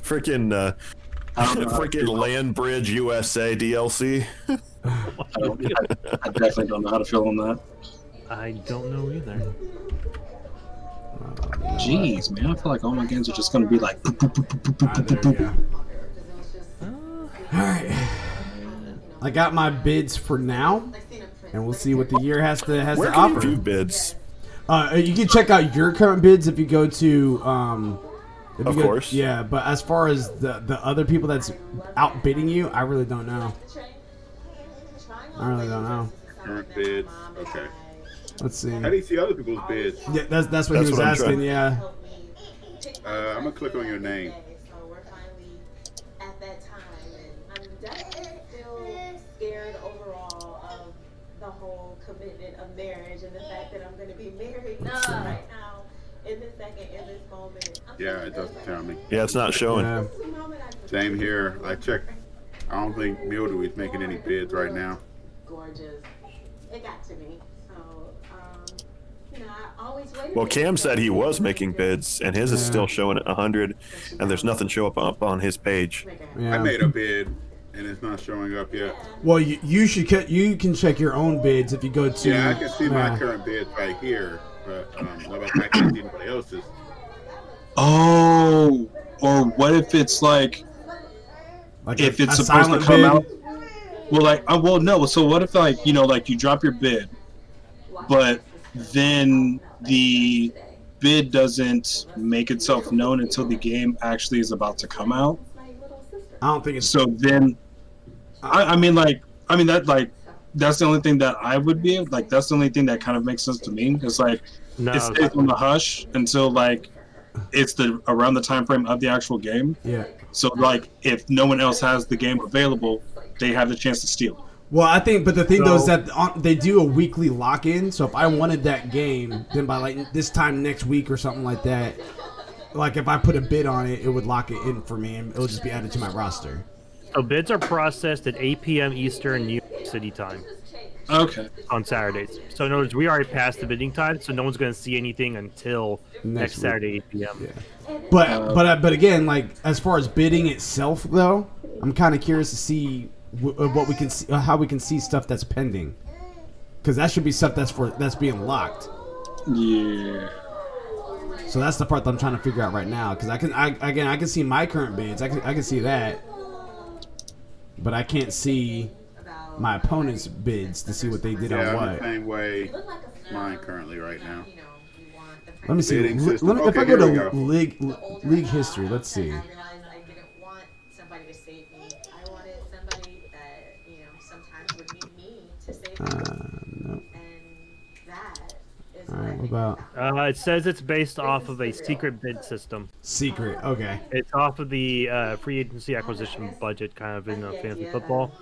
Freaking freaking Land Bridge USA DLC. I definitely don't know how to feel on that. I don't know either. Jeez, man, I feel like all my games are just gonna be like. There we go. All right, I got my bids for now, and we'll see what the year has to Where to can you offer. view bids? You can check out your current bids if you go to. Of course. Yeah, but as far as the other people that's outbidding you, I really don't know. Current bids. Okay. Let's see. How do you see other people's bids? Yeah, that's what he was what I'm asking. trying- Yeah. I'm gonna click on your name. So we're finally at that time, and I'm definitely still scared overall of the whole commitment of marriage and the fact that I'm going to be married right now, in this second, in this moment. Yeah, it doesn't tell me. Yeah, it's not showing. Yeah. Same here. I checked. I don't think Mildewy's making any bids right now. Gorgeous. It got to me. So, you know, I always waited. Well, Cam said he was making bids, and his is still showing at 100, and there's nothing show up on his page. Yeah. I made a bid, and it's not showing up yet. Well, you should you can check your own bids if you go to. Yeah, I can see my current bids right here, but I can't see anybody else's. Oh, or what if it's like if it's supposed to come out? Well, like, well, no. So what if like like you drop your bid, but then the bid doesn't make itself known until the game actually is about to come out? I don't think it's so. Then, I mean, that's the only thing that I would be like. That's the only thing that kind of makes sense to me. It's like it stays on the hush until like it's around the time frame of the actual game. Yeah. So like if no one else has the game available, they have the chance to steal it. Well, I think, but the thing though is that they do a weekly lock-in. So if I wanted that game, then by like this time next week or something like that, like if I put a bid on it, it would lock it in for me, and it would just be added to my roster. So bids are processed at 8 p.m. Eastern New York City time. Okay. On Saturdays. So in other words, we already passed the bidding time, so no one's going to see anything until next Saturday 8 p.m. Yeah. But again, like as far as bidding itself though, I'm kind of curious to see what we can see, how we can see stuff that's pending, because that should be stuff that's being locked. Yeah. So that's the part that I'm trying to figure out right now, because I can see my current bids. I can see that, but I can't see my opponent's bids to see what they did on what. I'm the same way mine currently right now. Let me see. Bidding If system. I Okay, go to here we go. league history, let's see. I didn't want somebody to save me. I wanted somebody that, sometimes would need me to save me. No. And that is All right. What about It says it's based off of a secret bid system. secret? Okay. It's off of the free agency acquisition budget, kind of in fantasy football.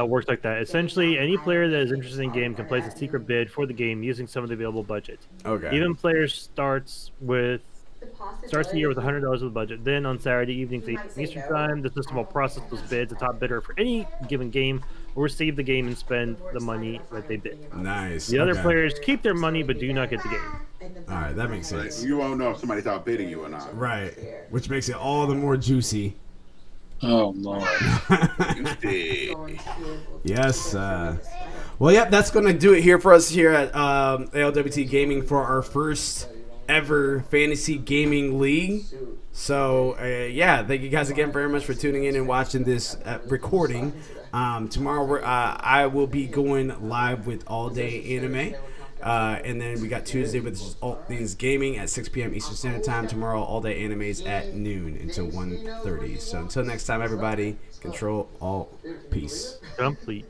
Works like that. Essentially, any player that is interested in the game can place a secret bid for the game using some of the available budget. Okay. Even players starts the year with $100 of the budget. Then on Saturday evenings, 8 Eastern time, the system will process those bids. The top bidder for any given game will receive the game and spend the money that they bid. Nice. The other Okay. players keep their money but do not get the game. All right, that makes sense. You won't know if somebody's outbidding you or not. Right, which makes it all the more juicy. Oh Lord. Yes. Well, yep, that's going to do it here for us here at ALWT Gaming for our first ever fantasy gaming league. So yeah, thank you guys again very much for tuning in and watching this recording. Tomorrow I will be going live with All Day Anime. And then we got Tuesday with All Things Gaming at 6 p.m. Eastern Standard Time. Tomorrow, All Day Animes at noon until 1:30. So until next time, everybody, Control Alt Peace. Complete.